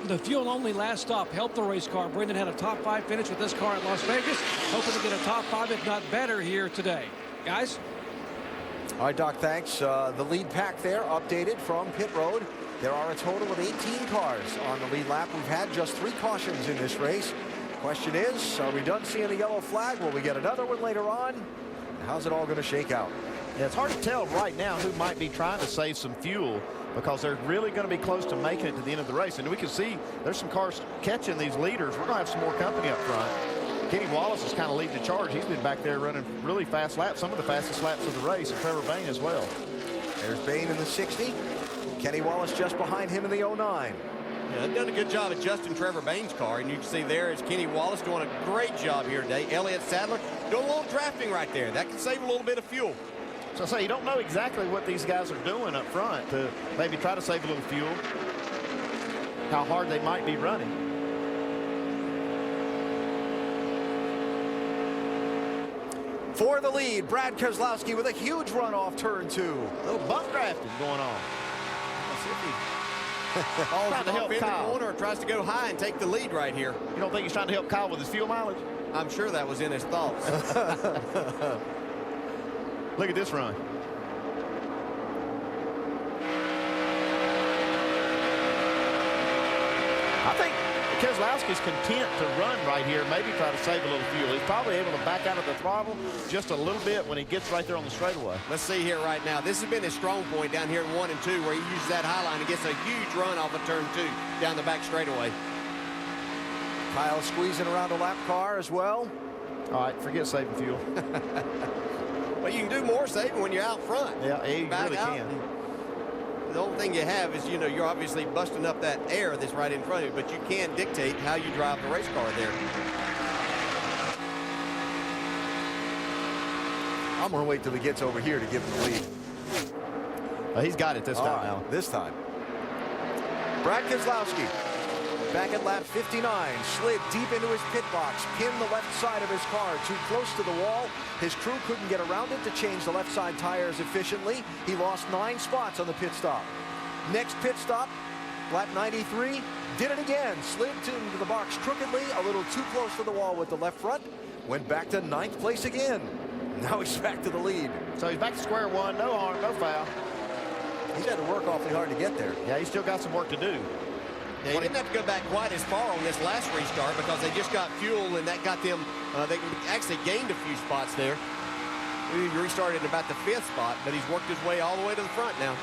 The fuel-only last stop helped the race car. Brendan had a top 5 finish with this car at Las Vegas. Hoping to get a top 5, if not better, here today. Guys? All right, Doc, thanks. The lead pack there updated from pit road. There are a total of 18 cars on the lead lap. We've had just 3 cautions in this race. Question is, are we done seeing the yellow flag? Will we get another one later on? How's it all going to shake out? Yeah, it's hard to tell right now who might be trying to save some fuel, because they're really going to be close to making it to the end of the race. And we can see there's some cars catching these leaders. We're going to have some more company up front. Kenny Wallace is kind of leading the charge. He's been back there running really fast laps, some of the fastest laps of the race, and Trevor Bayne as well. There's Bayne in the 60. Kenny Wallace just behind him in the 09. Yeah, they've done a good job adjusting Trevor Bayne's car, and you can see there is Kenny Wallace doing a great job here today. Elliott Sadler doing a little drafting right there. That can save a little bit of fuel. So I say, you don't know exactly what these guys are doing up front to maybe try to save a little fuel, how hard they might be running. For the lead, Brad Keselowski with a huge run off turn 2. A little bump drafting going on. Let's see if he falls in the corner or tries to go high and take the lead right here. You don't think he's trying to help Kyle with his fuel mileage? I'm sure that was in his thoughts. Look at this run. I think Keselowski's content to run right here, maybe try to save a little fuel. He's probably able to back out of the throttle just a little bit when he gets right there on the straightaway. Let's see here right now. This has been his strong point down here in 1 and 2, where he uses that high line and gets a huge run off of turn 2 down the back straightaway. Kyle squeezing around a lap car as well. All right, forget saving fuel. Well, you can do more saving when you're out front. Yeah, you really can. The only thing you have is, you know, you're obviously busting up that air that's right in front of you, but you can't dictate how you drive the race car there. I'm going to wait till he gets over here to give him the lead. He's got it this time now. This time. Brad Keselowski back at lap 59, slid deep into his pit box, pinned the left side of his car too close to the wall. His crew couldn't get around it to change the left side tires efficiently. He lost 9 spots on the pit stop. Next pit stop, lap 93, did it again, slid into the box crookedly, a little too close to the wall with the left front, went back to 9th place again. Now he's back to the lead. So he's back to square one, no harm, no foul. He's had to work awfully hard to get there. Yeah, he's still got some work to do. Yeah, he didn't have to go back quite as far on this last restart because they just got fuel and that got them, they actually gained a few spots there. He restarted in about the 5th spot, but he's worked his way all the way to the front now.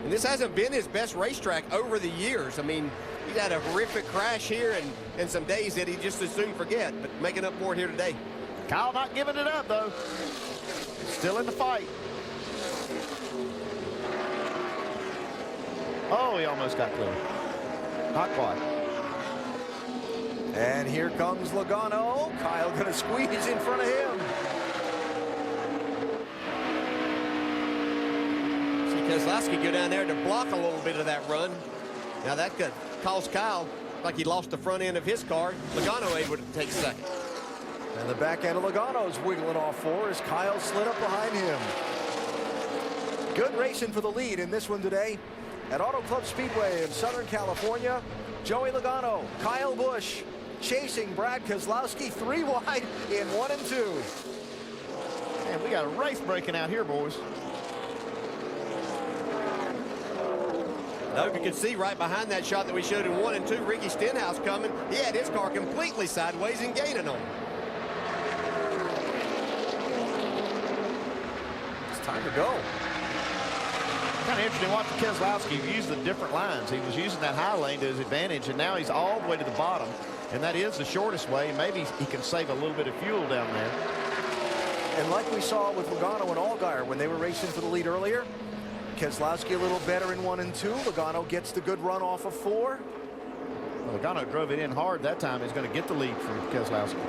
And this hasn't been his best racetrack over the years. I mean, he's had a horrific crash here and some days that he just as soon forget, but making up for it here today. Kyle not giving it up, though. Still in the fight. Oh, he almost got clear. Not quite. And here comes Logano. Kyle going to squeeze in front of him. See Keselowski go down there to block a little bit of that run. Now that could cost Kyle, like he lost the front end of his car. Logano able to take second. And the back end of Logano's wiggling off 4 as Kyle slid up behind him. Good racing for the lead in this one today. At Auto Club Speedway in Southern California, Joey Logano, Kyle Busch chasing Brad Keselowski 3 wide in 1 and 2. And we got a race breaking out here, boys. Now you can see right behind that shot that we showed in 1 and 2, Ricky Stenhouse coming. He had his car completely sideways and gaining on him. It's time to go. Kind of interesting watching Keselowski use the different lines. He was using that high lane to his advantage, and now he's all the way to the bottom. And that is the shortest way. Maybe he can save a little bit of fuel down there. And like we saw with Logano and Allgaier when they were racing for the lead earlier, Keselowski a little better in 1 and 2. Logano gets the good run off of 4. Well, Logano drove it in hard that time. He's going to get the lead from Keselowski.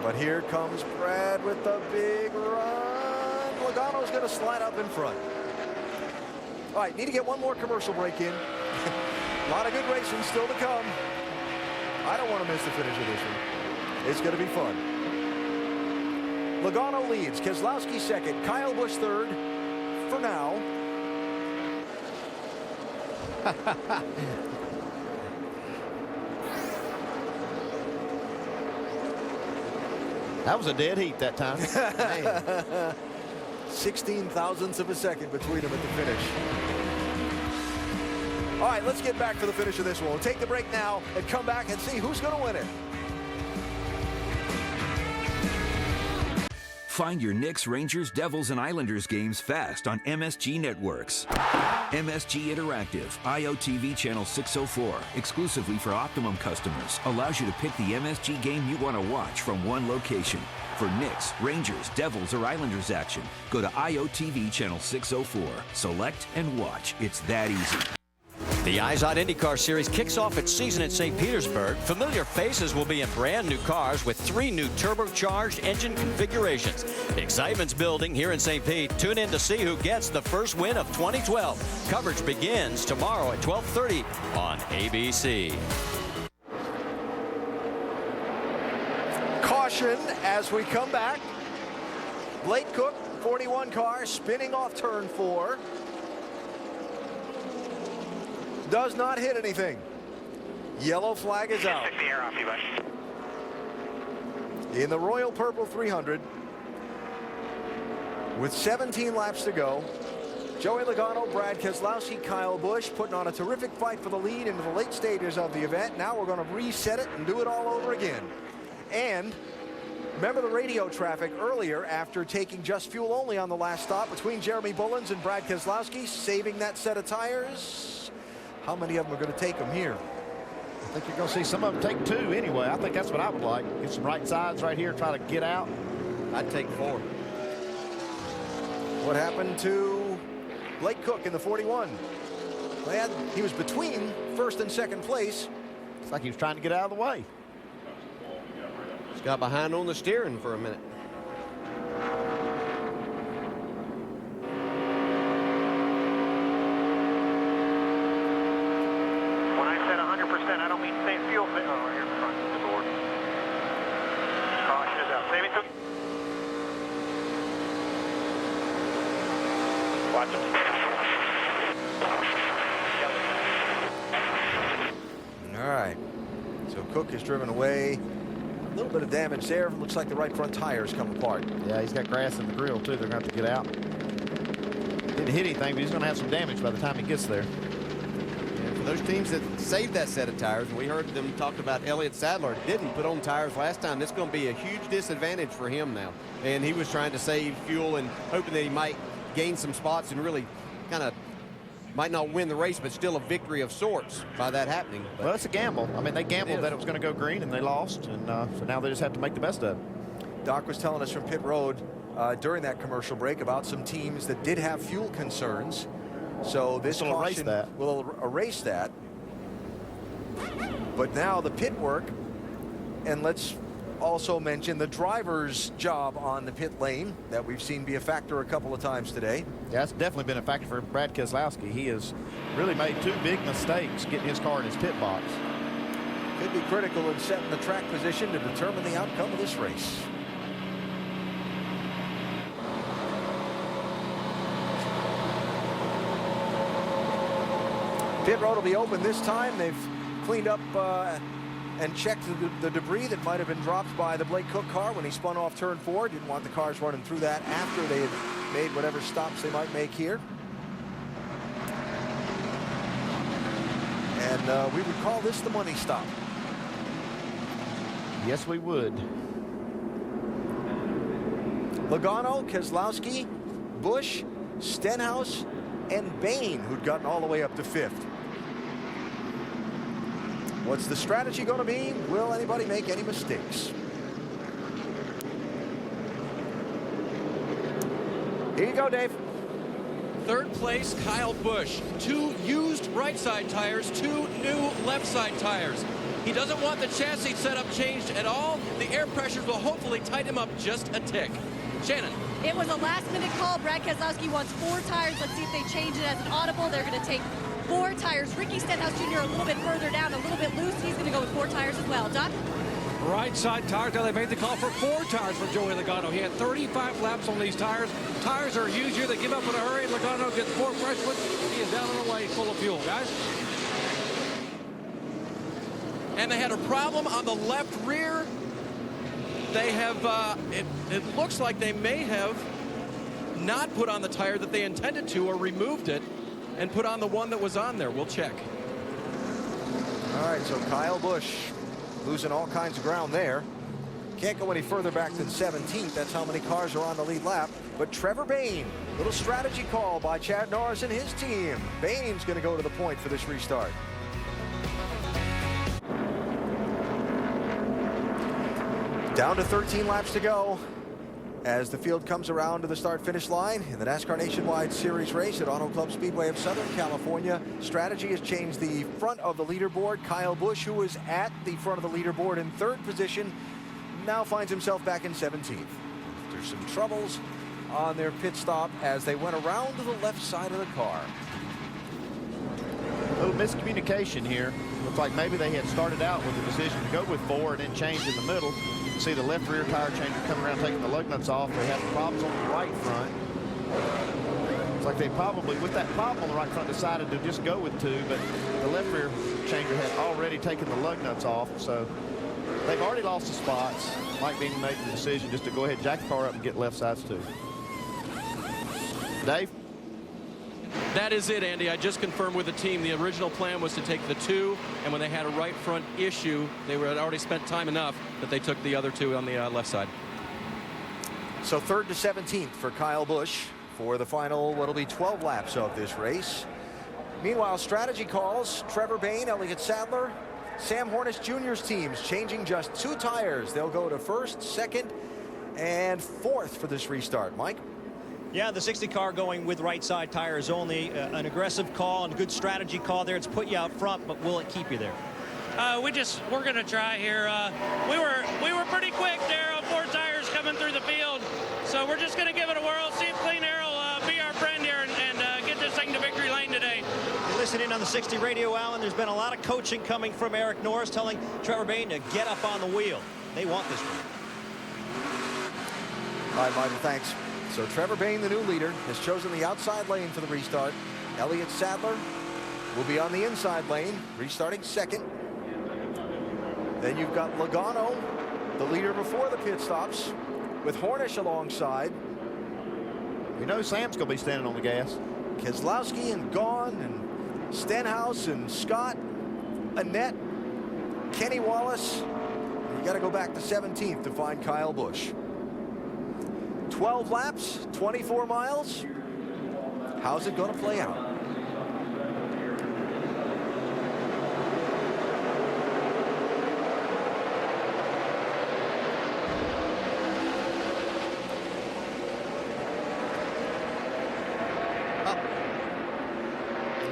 But here comes Brad with the big run. Logano's going to slide up in front. All right, need to get one more commercial break in. A lot of good racing still to come. I don't want to miss the finish of this one. It's going to be fun. Logano leads, Keselowski second, Kyle Busch third for now. That was a dead heat that time. 16 thousandths of a second between them at the finish. All right, let's get back to the finish of this one. We'll take the break now and come back and see who's going to win it. Find your Knicks, Rangers, Devils, and Islanders games fast on MSG Networks. MSG Interactive, IOTV Channel 604, exclusively for Optimum customers, allows you to pick the MSG game you want to watch from one location. For Knicks, Rangers, Devils, or Islanders action, go to IOTV Channel 604. Select and watch. It's that easy. The Eyes on IndyCar Series kicks off its season at St. Petersburg. Familiar faces will be in brand new cars with 3 new turbocharged engine configurations. Excitement's building here in St. Pete. Tune in to see who gets the first win of 2012. Coverage begins tomorrow at 12:30 on ABC. Caution as we come back. Blake Cook, 41 car, spinning off turn 4. Does not hit anything. Yellow flag is out. In the Royal Purple 300, with 17 laps to go, Joey Logano, Brad Keselowski, Kyle Busch putting on a terrific fight for the lead into the late stages of the event. Now we're going to reset it and do it all over again. And remember the radio traffic earlier after taking just fuel only on the last stop between Jeremy Bullins and Brad Keselowski, saving that set of tires. How many of them are going to take them here? I think you're going to see some of them take 2 anyway. I think that's what I would like. Get some right sides right here, try to get out. I'd take 4. What happened to Blake Cook in the 41? Glad he was between first and second place. It's like he was trying to get out of the way. Just got behind on the steering for a minute. When I said 100%, I don't mean say fuel. Oh, here in front of the door. Caution is out. Save it. Watch him. All right. So Cook is driven away. A little bit of damage there. Looks like the right front tires come apart. Yeah, he's got grass in the grill, too. They're going to have to get out. Didn't hit anything, but he's going to have some damage by the time he gets there. And for those teams that saved that set of tires, and we heard them talk about Elliott Sadler didn't put on tires last time. This is going to be a huge disadvantage for him now. And he was trying to save fuel and hoping that he might gain some spots and really kind of might not win the race, but still a victory of sorts by that happening. But well, it's a gamble. I mean, they gambled that it was going to go green, and they lost. And so now they just have to make the best of it. Doc was telling us from pit road during that commercial break about some teams that did have fuel concerns. So this will erase that. Will erase that. But now the pit work, and let's also mention the driver's job on the pit lane that we've seen be a factor a couple of times today. Yeah, that's definitely been a factor for Brad Keselowski. He has really made 2 big mistakes getting his car in his pit box. Could be critical in setting the track position to determine the outcome of this race. Pit road will be open this time. They've cleaned up and checked the debris that might have been dropped by the Blake Cook car when he spun off turn 4. Didn't want the cars running through that after they had made whatever stops they might make here. And we would call this the money stop. Yes, we would. Logano, Keselowski, Busch, Stenhouse, and Bain, who'd gotten all the way up to 5th. What's the strategy going to be? Will anybody make any mistakes? Here you go, Dave. Third place, Kyle Busch. 2 used right side tires, 2 new left side tires. He doesn't want the chassis setup changed at all. The air pressures will hopefully tighten him up just a tick. Shannon. It was a last-minute call. Brad Keselowski wants 4 tires. Let's see if they change it as an audible. They're going to take 4 tires. Ricky Stenhouse Jr. a little bit further down, a little bit loose. He's going to go with 4 tires as well. Doc? Right side tires. Now they made the call for 4 tires for Joey Logano. He had 35 laps on these tires. Tires are used here. They give up in a hurry. Logano gets 4 fresh ones. He is down and away, full of fuel, guys. And they had a problem on the left rear. They have, it looks like they may have not put on the tire that they intended to, or removed it and put on the one that was on there. We'll check. All right, so Kyle Busch losing all kinds of ground there. Can't go any further back than 17th. That's how many cars are on the lead lap. But Trevor Bayne, little strategy call by Chad Norris and his team. Bayne's going to go to the point for this restart. Down to 13 laps to go as the field comes around to the start-finish line in the NASCAR Nationwide Series race at Auto Club Speedway of Southern California. Strategy has changed the front of the leaderboard. Kyle Busch, who was at the front of the leaderboard in 3rd position, now finds himself back in 17th. There's some troubles on their pit stop as they went around to the left side of the car. A little miscommunication here. Looks like maybe they had started out with the decision to go with 4 and then change in the middle. You can see the left rear tire changer coming around taking the lug nuts off. They have problems on the right front. It's like they probably, with that problem on the right front, decided to just go with 2, but the left rear changer had already taken the lug nuts off, so they've already lost the spots. Mike Dean made the decision just to go ahead, jack the car up, and get left sides too. Dave? That is it, Andy. I just confirmed with the team. The original plan was to take the 2, and when they had a right front issue, they had already spent time enough that they took the other 2 on the left side. So 3rd to 17th for Kyle Busch for the final, what'll be 12 laps of this race. Meanwhile, strategy calls, Trevor Bayne, Elliott Sadler, Sam Hornish Jr.'s teams changing just 2 tires. They'll go to 1st, 2nd, and 4th for this restart. Mike? Yeah, the 60 car going with right side tires only. An aggressive call and a good strategy call there. It's put you out front, but will it keep you there? We're going to try here. We were pretty quick there on 4 tires coming through the field. So we're just going to give it a whirl, see if clean air will be our friend here and get this thing to victory lane today. Listen in on the 60 radio, Alan. There's been a lot of coaching coming from Eric Norris telling Trevor Bayne to get up on the wheel. They want this one. All right, Michael, thanks. So Trevor Bayne, the new leader, has chosen the outside lane for the restart. Elliott Sadler will be on the inside lane, restarting 2nd. Then you've got Logano, the leader before the pit stops, with Hornish alongside. You know Sam's going to be standing on the gas. Keselowski and Gaughan and Stenhouse and Scott, Annette, Kenny Wallace. You got to go back to 17th to find Kyle Busch. 12 laps, 24 miles. How's it going to play out?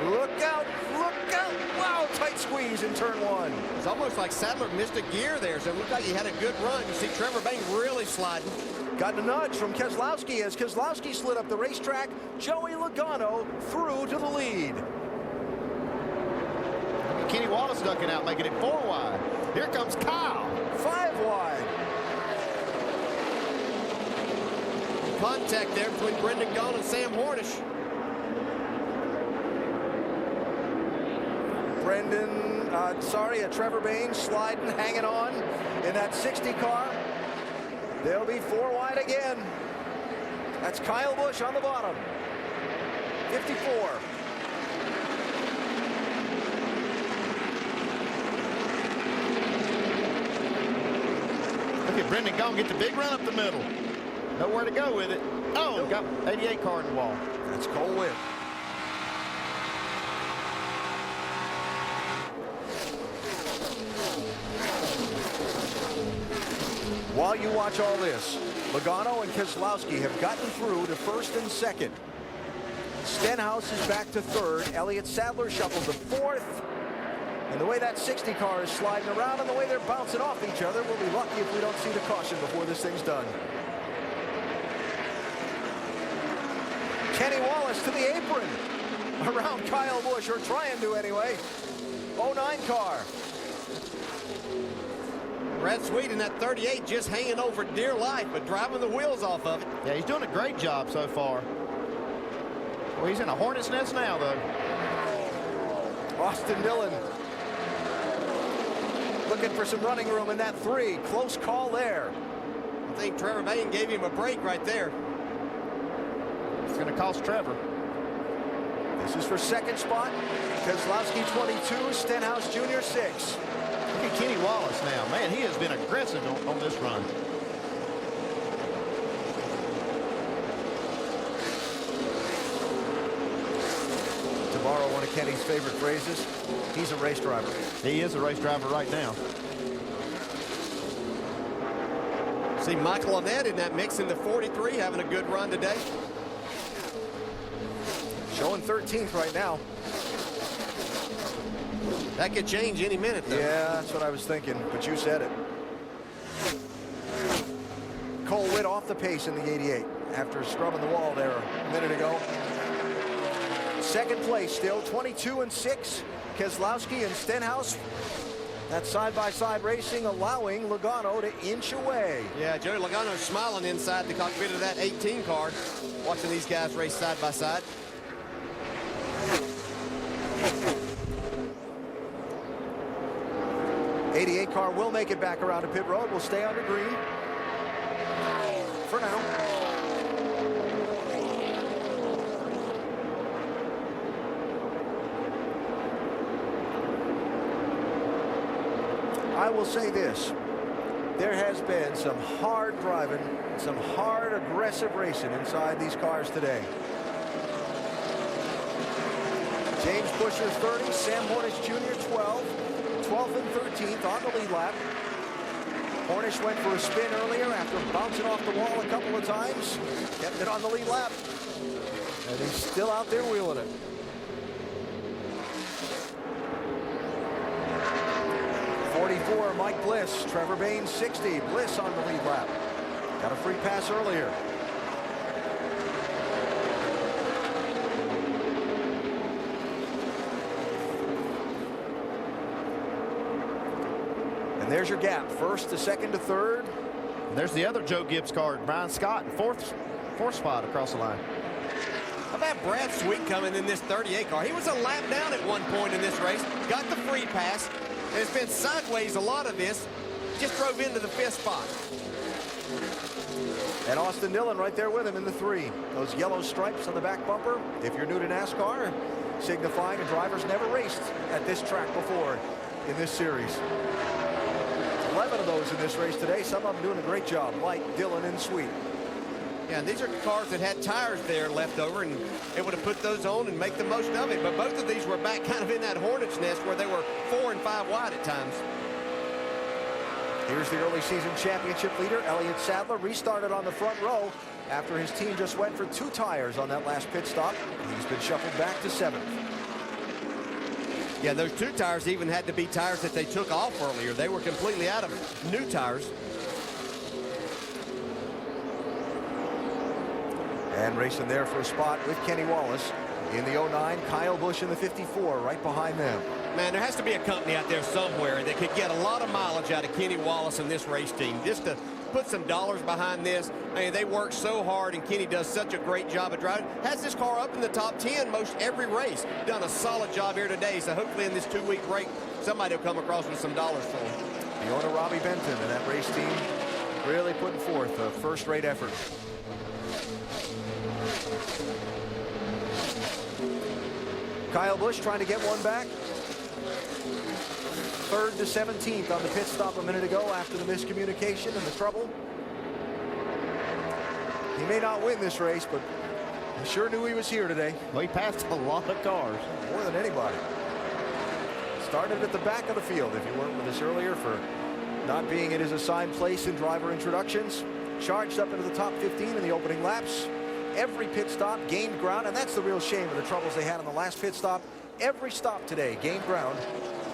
Look out, look out. Wow, tight squeeze in turn 1. It's almost like Sadler missed a gear there, so it looked like he had a good run. You see Trevor Bayne really sliding. Got a nudge from Keselowski as Keselowski slid up the racetrack. Joey Logano through to the lead. Kenny Wallace ducking out, making it 4 wide. Here comes Kyle. 5 wide. Contact there between Brendan Gaughan and Sam Hornish. Trevor Bayne sliding, hanging on in that 60 car. They'll be 4 wide again. That's Kyle Busch on the bottom. 54. Look at Brendan Gaughan get the big run up the middle. Nowhere to go with it. Oh, got 88 car in the wall. That's Cole Witt. While you watch all this, Logano and Keselowski have gotten through to 1st and 2nd. Stenhouse is back to 3rd. Elliott Sadler shuffled to 4th. And the way that 60 car is sliding around and the way they're bouncing off each other, we'll be lucky if we don't see the caution before this thing's done. Kenny Wallace to the apron around Kyle Busch, or trying to anyway. 09 car. Brad Sweet in that 38 just hanging over dear life, but driving the wheels off of it. Yeah, he's doing a great job so far. Well, he's in a hornet's nest now, though. Austin Dillon looking for some running room in that 3. Close call there. I think Trevor Bayne gave him a break right there. It's going to cost Trevor. This is for 2nd spot. Keselowski 22, Stenhouse Jr. 6. Look at Kenny Wallace now. Man, he has been aggressive on this run. To borrow one of Kenny's favorite phrases, he's a race driver. He is a race driver right now. See Michael Annette in that mix in the 43 having a good run today. Showing 13th right now. That could change any minute, though. Yeah, that's what I was thinking, but you said it. Cole Witt off the pace in the 88 after scrubbing the wall there a minute ago. 2nd place still, 22 and 6. Keselowski and Stenhouse. That side-by-side racing allowing Logano to inch away. Yeah, Joey Logano smiling inside the cockpit of that 18 car, watching these guys race side by side. '88 car will make it back around to pit road. Will stay under green for now. will say this. There has been some hard driving, some hard aggressive racing inside these cars today. James Buescher 30, Sam Hornish Jr. 12th and 13th on the lead lap. Hornish went for a spin earlier after bouncing off the wall a couple of times. Kept it on the lead lap. And he's still out there wheeling it. Mike Bliss, Trevor Baynes 60, Bliss on the lead lap. Got a free pass earlier. And there's your gap, first to second to third. And there's the other Joe Gibbs car, Brian Scott, fourth spot across the line. How about Brad Sweet coming in this 38 car? He was a lap down at one point in this race, got the free pass. It's been sideways a lot of this. Just drove into the 5th spot. And Austin Dillon right there with him in the 3. Those yellow stripes on the back bumper, if you're new to NASCAR, signifying a driver's never raced at this track before in this series. 11 of those in this race today. Some of them doing a great job, like Dillon and Sweet. Yeah, these are cars that had tires there left over and able to put those on and make the most of it. But both of these were back kind of in that hornet's nest where they were 4 and 5 wide at times. Here's the early season championship leader, Elliott Sadler, restarted on the front row after his team just went for 2 tires on that last pit stop. He's been shuffled back to 7th. Yeah, those 2 tires even had to be tires that they took off earlier. They were completely out of new tires. And racing there for a spot with Kenny Wallace in the 09, Kyle Busch in the 54 right behind them. Man, there has to be a company out there somewhere that could get a lot of mileage out of Kenny Wallace and this race team. Just to put some dollars behind this. I mean, they work so hard, and Kenny does such a great job of driving. Has this car up in the top 10 most every race. Done a solid job here today, so hopefully in this 2-week break, somebody will come across with some dollars for him. The owner, Robbie Benton, and that race team really putting forth a first-rate effort. Kyle Busch trying to get one back. 3rd to 17th on the pit stop a minute ago after the miscommunication and the trouble. He may not win this race, but I sure knew he was here today. Well, he passed a lot of cars. More than anybody. Started at the back of the field, if you weren't with us earlier, for not being in his assigned place in driver introductions. Charged up into the top 15 in the opening laps. Every pit stop gained ground, and that's the real shame of the troubles they had on the last pit stop. Every stop today gained ground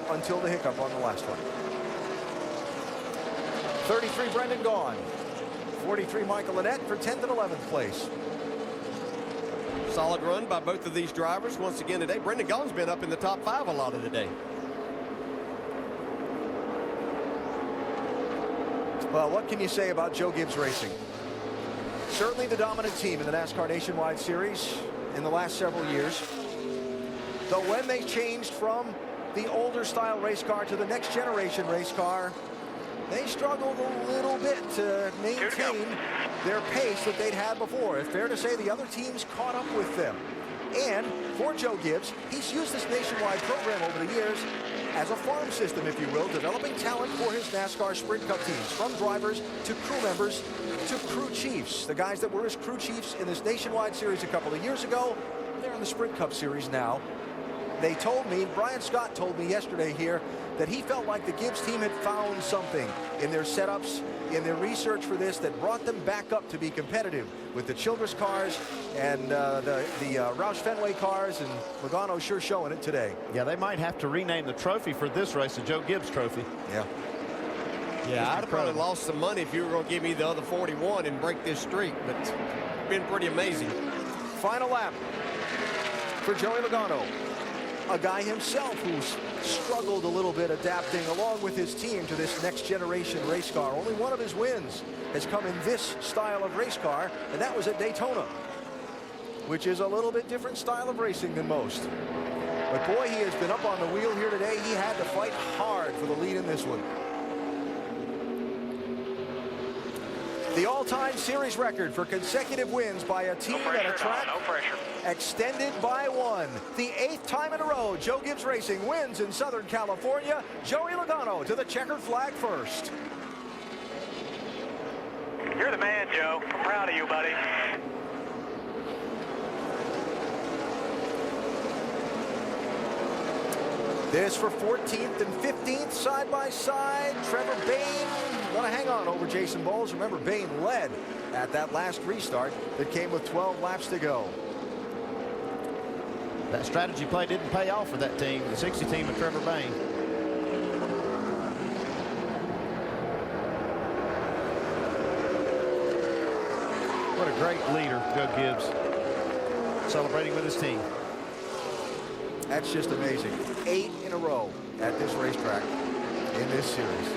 until the hiccup on the last one. 33 Brendan Gaughan, 43 Michael Annett for 10th and 11th place. Solid run by both of these drivers once again today. Brendan Gaughan's been up in the top 5 a lot of the day. Well, what can you say about Joe Gibbs Racing? Certainly the dominant team in the NASCAR Nationwide Series in the last several years. Though when they changed from the older style race car to the next generation race car, they struggled a little bit to maintain their pace that they'd had before. It's fair to say the other teams caught up with them. And for Joe Gibbs, he's used this nationwide program over the years as a farm system, if you will, developing talent for his NASCAR Sprint Cup teams, from drivers to crew members to crew chiefs. The guys that were his crew chiefs in this nationwide series a couple of years ago, they're in the Sprint Cup series now. They told me, Brian Scott told me yesterday here, that he felt like the Gibbs team had found something in their setups, in their research for this, that brought them back up to be competitive with the Childress cars and the Roush Fenway cars, and Logano's sure showing it today. Yeah, they might have to rename the trophy for this race the Joe Gibbs Trophy. Yeah. Yeah, I'd have probably lost some money if you were going to give me the other 41 and break this streak, but it's been pretty amazing. Final lap for Joey Logano, a guy himself who's struggled a little bit adapting along with his team to this next generation race car. Only one of his wins has come in this style of race car, and that was at Daytona, which is a little bit different style of racing than most. But boy, he has been up on the wheel here today. He had to fight hard for the lead in this one. The all-time series record for consecutive wins by a team at a track extended by one. The 8th time in a row Joe Gibbs Racing wins in Southern California. Joey Logano to the checkered flag first. You're the man, Joe. I'm proud of you, buddy. This for 14th and 15th side by side. Trevor Bayne want to hang on over Jason Bowles. Remember, Bayne led at that last restart that came with 12 laps to go. That strategy play didn't pay off for that team, the 60 team of Trevor Bayne. What a great leader, Joe Gibbs, celebrating with his team. That's just amazing. 8 in a row at this racetrack in this series.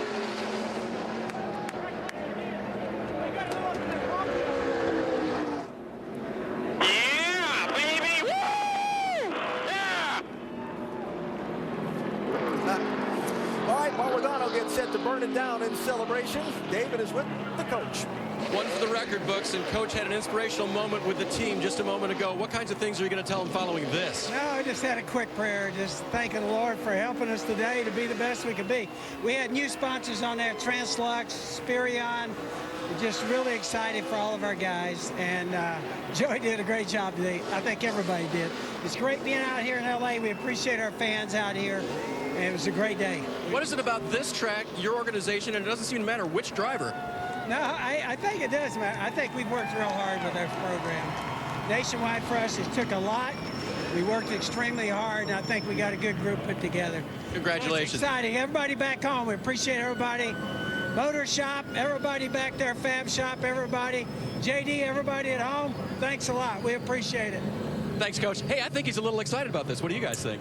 Yeah, baby! Woo! Yeah! All right, while Logano gets set to burn it down in celebration, David is with the coach. One for the record books, and Coach had an inspirational moment with the team just a moment ago. What kinds of things are you going to tell them following this? No, I just had a quick prayer, just thanking the Lord for helping us today to be the best we could be. We had new sponsors on there, Translux, Spirion. We're just really excited for all of our guys, and Joey did a great job today. I think everybody did. It's great being out here in LA. We appreciate our fans out here, and it was a great day. What is it about this track, your organization, and it doesn't seem to matter which driver? No, I think it does matter. I think we've worked real hard with our program. Nationwide for us, it took a lot. We worked extremely hard, and I think we got a good group put together. Congratulations. It's exciting. Everybody back home, we appreciate everybody. Motor shop, everybody back there, Fab Shop, everybody. JD, everybody at home, thanks a lot. We appreciate it. Thanks, Coach. Hey, I think he's a little excited about this. What do you guys think?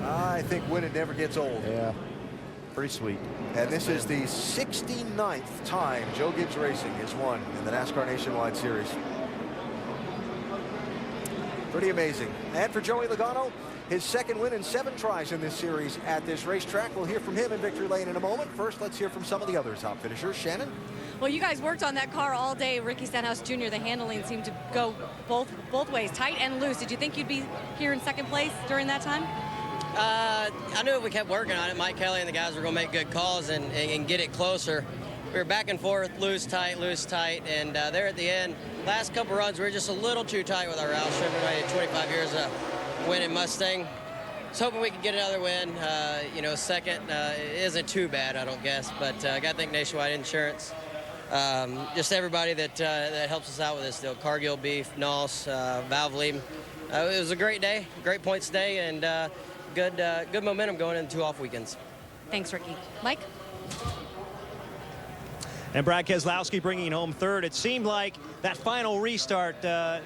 I think winning never gets old. Yeah, pretty sweet. And this is the 69th time Joe Gibbs Racing has won in the NASCAR Nationwide Series. Pretty amazing. And for Joey Logano, his second win in 7 tries in this series at this racetrack. We'll hear from him in victory lane in a moment. First, let's hear from some of the other top finishers. Shannon? Well, you guys worked on that car all day. Ricky Stenhouse Jr., the handling seemed to go both ways, tight and loose. Did you think you'd be here in second place during that time? I knew if we kept working on it, Mike Kelly and the guys were going to make good calls and get it closer. We were back and forth, loose, tight, and there at the end, last couple runs, we were just a little too tight with our route. Everybody had 25 years of winning Mustang. Was hoping we could get another win. Second isn't too bad, I don't guess, but I got to thank Nationwide Insurance. Just everybody that helps us out with this deal. Cargill Beef, NOS, Valvoline. It was a great day, great points day, and good momentum going into 2 off weekends. Thanks, Ricky. Mike? And Brad Keselowski bringing home third. It seemed like that final restart,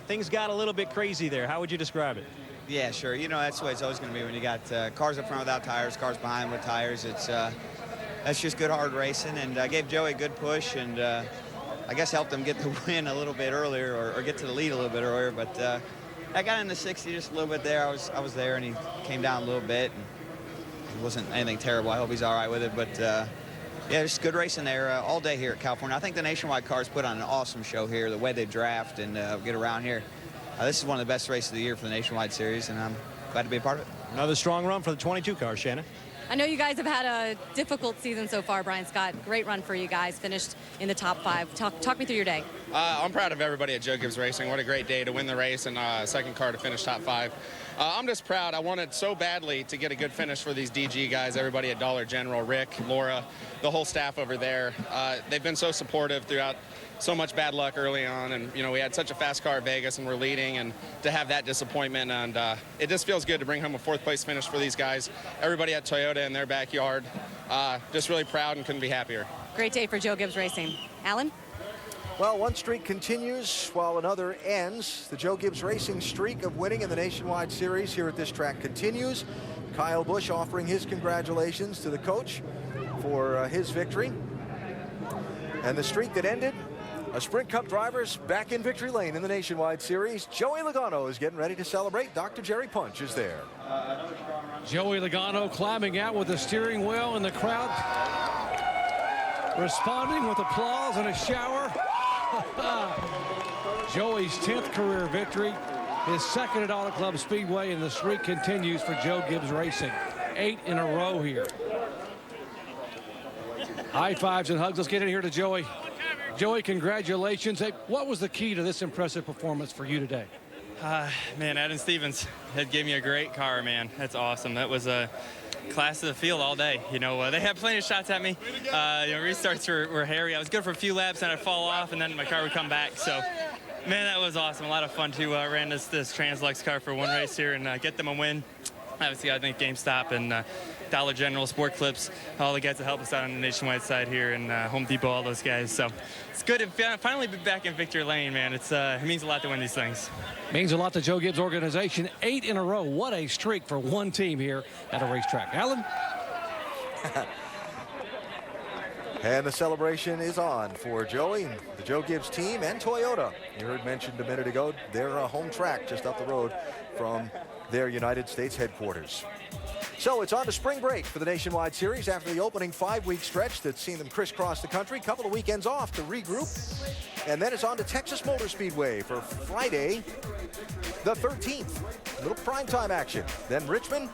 things got a little bit crazy there. How would you describe it? Yeah, sure. You know, that's the way it's always going to be when you got cars up front without tires, cars behind with tires. It's that's just good, hard racing. And I gave Joey a good push, and I guess helped him get the win a little bit earlier, or get to the lead a little bit earlier. But I got in the 60 just a little bit there. I was there, and he came down a little bit. And it wasn't anything terrible. I hope he's all right with it. But yeah, just good racing there all day here at California. I think the Nationwide cars put on an awesome show here, the way they draft and get around here. This is one of the best races of the year for the Nationwide Series, and I'm glad to be a part of it. Another strong run for the 22 cars, Shannon. I know you guys have had a difficult season so far, Brian Scott. Great run for you guys, finished in the top 5. Talk me through your day. I'm proud of everybody at Joe Gibbs Racing. What a great day to win the race and second car to finish top 5. I'm just proud. I wanted so badly to get a good finish for these DG guys, everybody at Dollar General, Rick, Laura, the whole staff over there. They've been so supportive throughout so much bad luck early on, and you know, we had such a fast car at Vegas and we're leading, and to have that disappointment, and it just feels good to bring home a 4th place finish for these guys, everybody at Toyota in their backyard. Just really proud and couldn't be happier. Great day for Joe Gibbs Racing. Alan? Well, one streak continues while another ends. The Joe Gibbs Racing streak of winning in the Nationwide Series here at this track continues. Kyle Busch offering his congratulations to the coach for his victory. And the streak that ended, a Sprint Cup driver's back in victory lane in the Nationwide Series. Joey Logano is getting ready to celebrate. Dr. Jerry Punch is there. Joey Logano climbing out with the steering wheel, and the crowd responding with applause and a shower. Joey's 10th career victory, his second at Auto Club Speedway, and the streak continues for Joe Gibbs Racing. 8 in a row here. High fives and hugs. Let's get in here to Joey. Joey, congratulations. Hey, what was the key to this impressive performance for you today? Man, Adam Stevens had given me a great car, man. That's awesome. That was a class of the field all day. You know, they had plenty of shots at me. You know, restarts were hairy. I was good for a few laps, and I'd fall off, and then my car would come back. So, man, that was awesome. A lot of fun, too. Ran this Translux car for one race here and get them a win. Obviously, I think GameStop and Dollar General, Sport Clips, all the guys that help us out on the nationwide side here, and Home Depot, all those guys. So it's good to finally be back in victory lane, man. It means a lot to win these things. Means a lot to Joe Gibbs' organization. 8 in a row. What a streak for one team here at a racetrack. Alan? And the celebration is on for Joey, the Joe Gibbs team, and Toyota. You heard mentioned a minute ago, their home track just up the road from their United States headquarters. So it's on to spring break for the Nationwide Series after the opening 5-week stretch that's seen them crisscross the country. Couple of weekends off to regroup. And then it's on to Texas Motor Speedway for Friday the 13th. Little primetime action. Then Richmond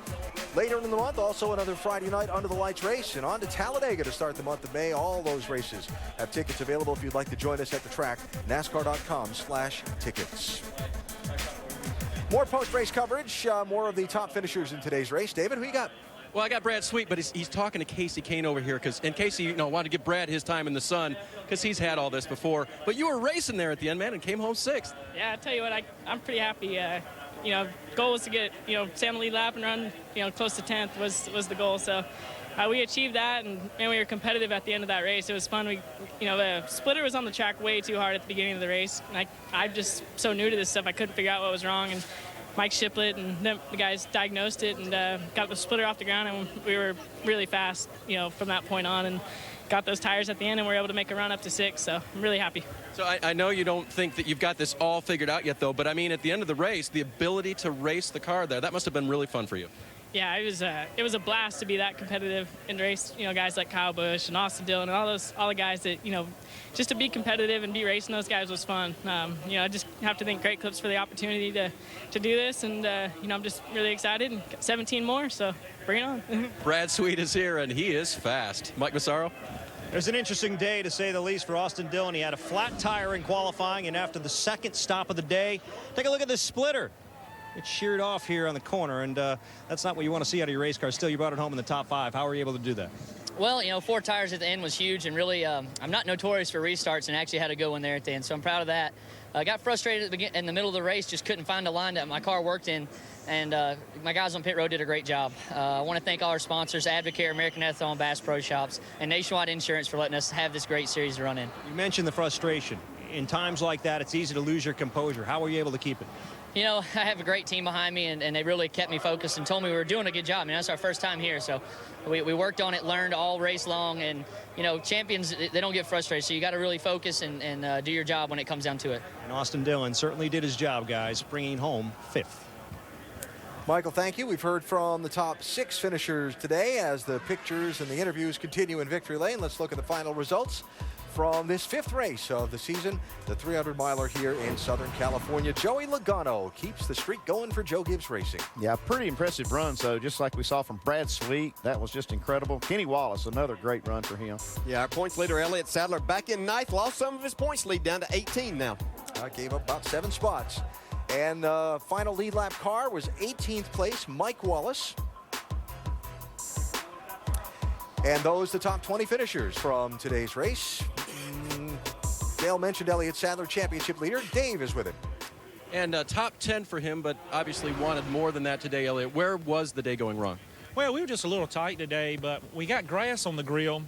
later in the month, also another Friday night under the lights race. And on to Talladega to start the month of May. All those races have tickets available if you'd like to join us at the track. NASCAR.com/tickets. More post-race coverage, more of the top finishers in today's race. David, who you got? Well, I got Brad Sweet, but he's talking to Casey Kane over here, and Casey, wanted to give Brad his time in the sun because he's had all this before. But you were racing there at the end, man, and came home 6th. Yeah, I tell you what, I'm pretty happy. Goal was to get, stay on the lead lap and run, close to 10th was the goal. So we achieved that, and we were competitive at the end of that race. It was fun. The splitter was on the track way too hard at the beginning of the race. And I'm just so new to this stuff, I couldn't figure out what was wrong. And Mike Shiplett and the guys diagnosed it and got the splitter off the ground, and we were really fast, from that point on, and got those tires at the end, and we were able to make a run up to 6. So I'm really happy. So I know you don't think that you've got this all figured out yet, though, but I mean, at the end of the race, the ability to race the car there, that must have been really fun for you. Yeah, it was a blast to be that competitive in the race. Guys like Kyle Busch and Austin Dillon and all the guys that, just to be competitive and be racing those guys was fun. I just have to thank Great Clips for the opportunity to do this, and I'm just really excited, and got 17 more, so bring it on. Brad Sweet is here, and he is fast. Mike Massaro? There's an interesting day, to say the least, for Austin Dillon. He had a flat tire in qualifying, and after the second stop of the day, take a look at this splitter. It's sheared off here on the corner, and that's not what you want to see out of your race car. Still, you brought it home in the top 5. How were you able to do that? Well, 4 tires at the end was huge, and really, I'm not notorious for restarts, and actually had a good one there at the end, so I'm proud of that. I got frustrated in the middle of the race, just couldn't find a line that my car worked in, and my guys on pit road did a great job. I want to thank all our sponsors, Advocare, American Ethanol, and Bass Pro Shops, and Nationwide Insurance for letting us have this great series to run in. You mentioned the frustration. In times like that, it's easy to lose your composure. How were you able to keep it? I have a great team behind me, and they really kept me focused and told me we were doing a good job. That's our first time here, so we worked on it, learned all race long, and, champions, they don't get frustrated, so you got to really focus and do your job when it comes down to it. And Austin Dillon certainly did his job, guys, bringing home 5th. Michael, thank you. We've heard from the top 6 finishers today. As the pictures and the interviews continue in victory lane, let's look at the final results from this 5th race of the season, the 300-miler here in Southern California. Joey Logano keeps the streak going for Joe Gibbs Racing. Yeah, pretty impressive run. So just like we saw from Brad Sweet, that was just incredible. Kenny Wallace, another great run for him. Yeah, our points leader, Elliott Sadler, back in 9th, lost some of his points lead down to 18 now. Gave up about 7 spots. And the final lead lap car was 18th place, Mike Wallace. And those the top 20 finishers from today's race. Dale mentioned Elliott Sadler, championship leader. Dave is with him. And top 10 for him, but obviously wanted more than that today, Elliott. Where was the day going wrong? Well, we were just a little tight today, but we got grass on the grill,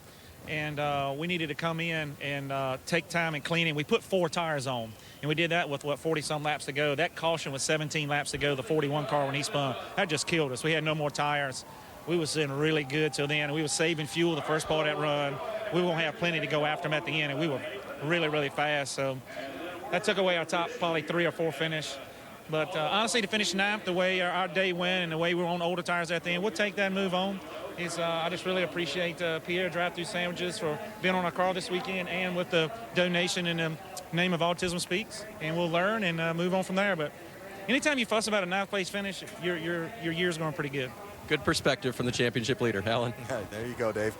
and we needed to come in and take time and clean it. We put 4 tires on, and we did that with, 40-some laps to go. That caution was 17 laps to go, the 41 car when he spun. That just killed us. We had no more tires. We was in really good till then. We were saving fuel the first part of that run. We won't have plenty to go after him at the end, and we were really, really fast. So that took away our top probably 3 or 4 finish. But honestly, to finish 9th, the way our day went and the way we were on older tires at the end, we'll take that and move on. I just really appreciate Pierre Drive-Thru Sandwiches for being on our car this weekend and with the donation in the name of Autism Speaks. And we'll learn and move on from there. But anytime you fuss about a 9th place finish, your year's going pretty good. Good perspective from the championship leader, Alan. There you go, Dave.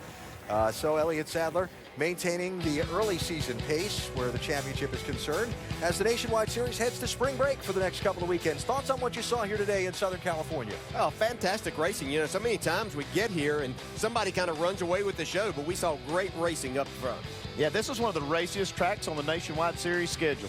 So Elliott Sadler maintaining the early season pace where the championship is concerned as the Nationwide Series heads to spring break for the next couple of weekends. Thoughts on what you saw here today in Southern California? Oh, fantastic racing. You know, so many times we get here and somebody kind of runs away with the show, but we saw great racing up front. Yeah, this is one of the raciest tracks on the Nationwide Series schedule.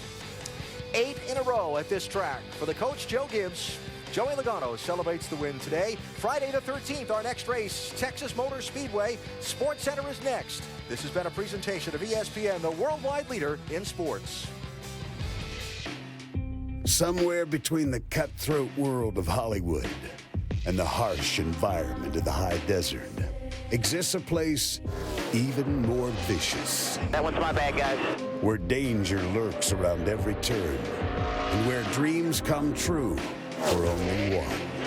8 in a row at this track for the coach, Joe Gibbs. Joey Logano celebrates the win today. Friday the 13th, our next race, Texas Motor Speedway. Sports Center is next. This has been a presentation of ESPN, the worldwide leader in sports. Somewhere between the cutthroat world of Hollywood and the harsh environment of the high desert exists a place even more vicious. That one's my bad, guys. Where danger lurks around every turn and where dreams come true for only one.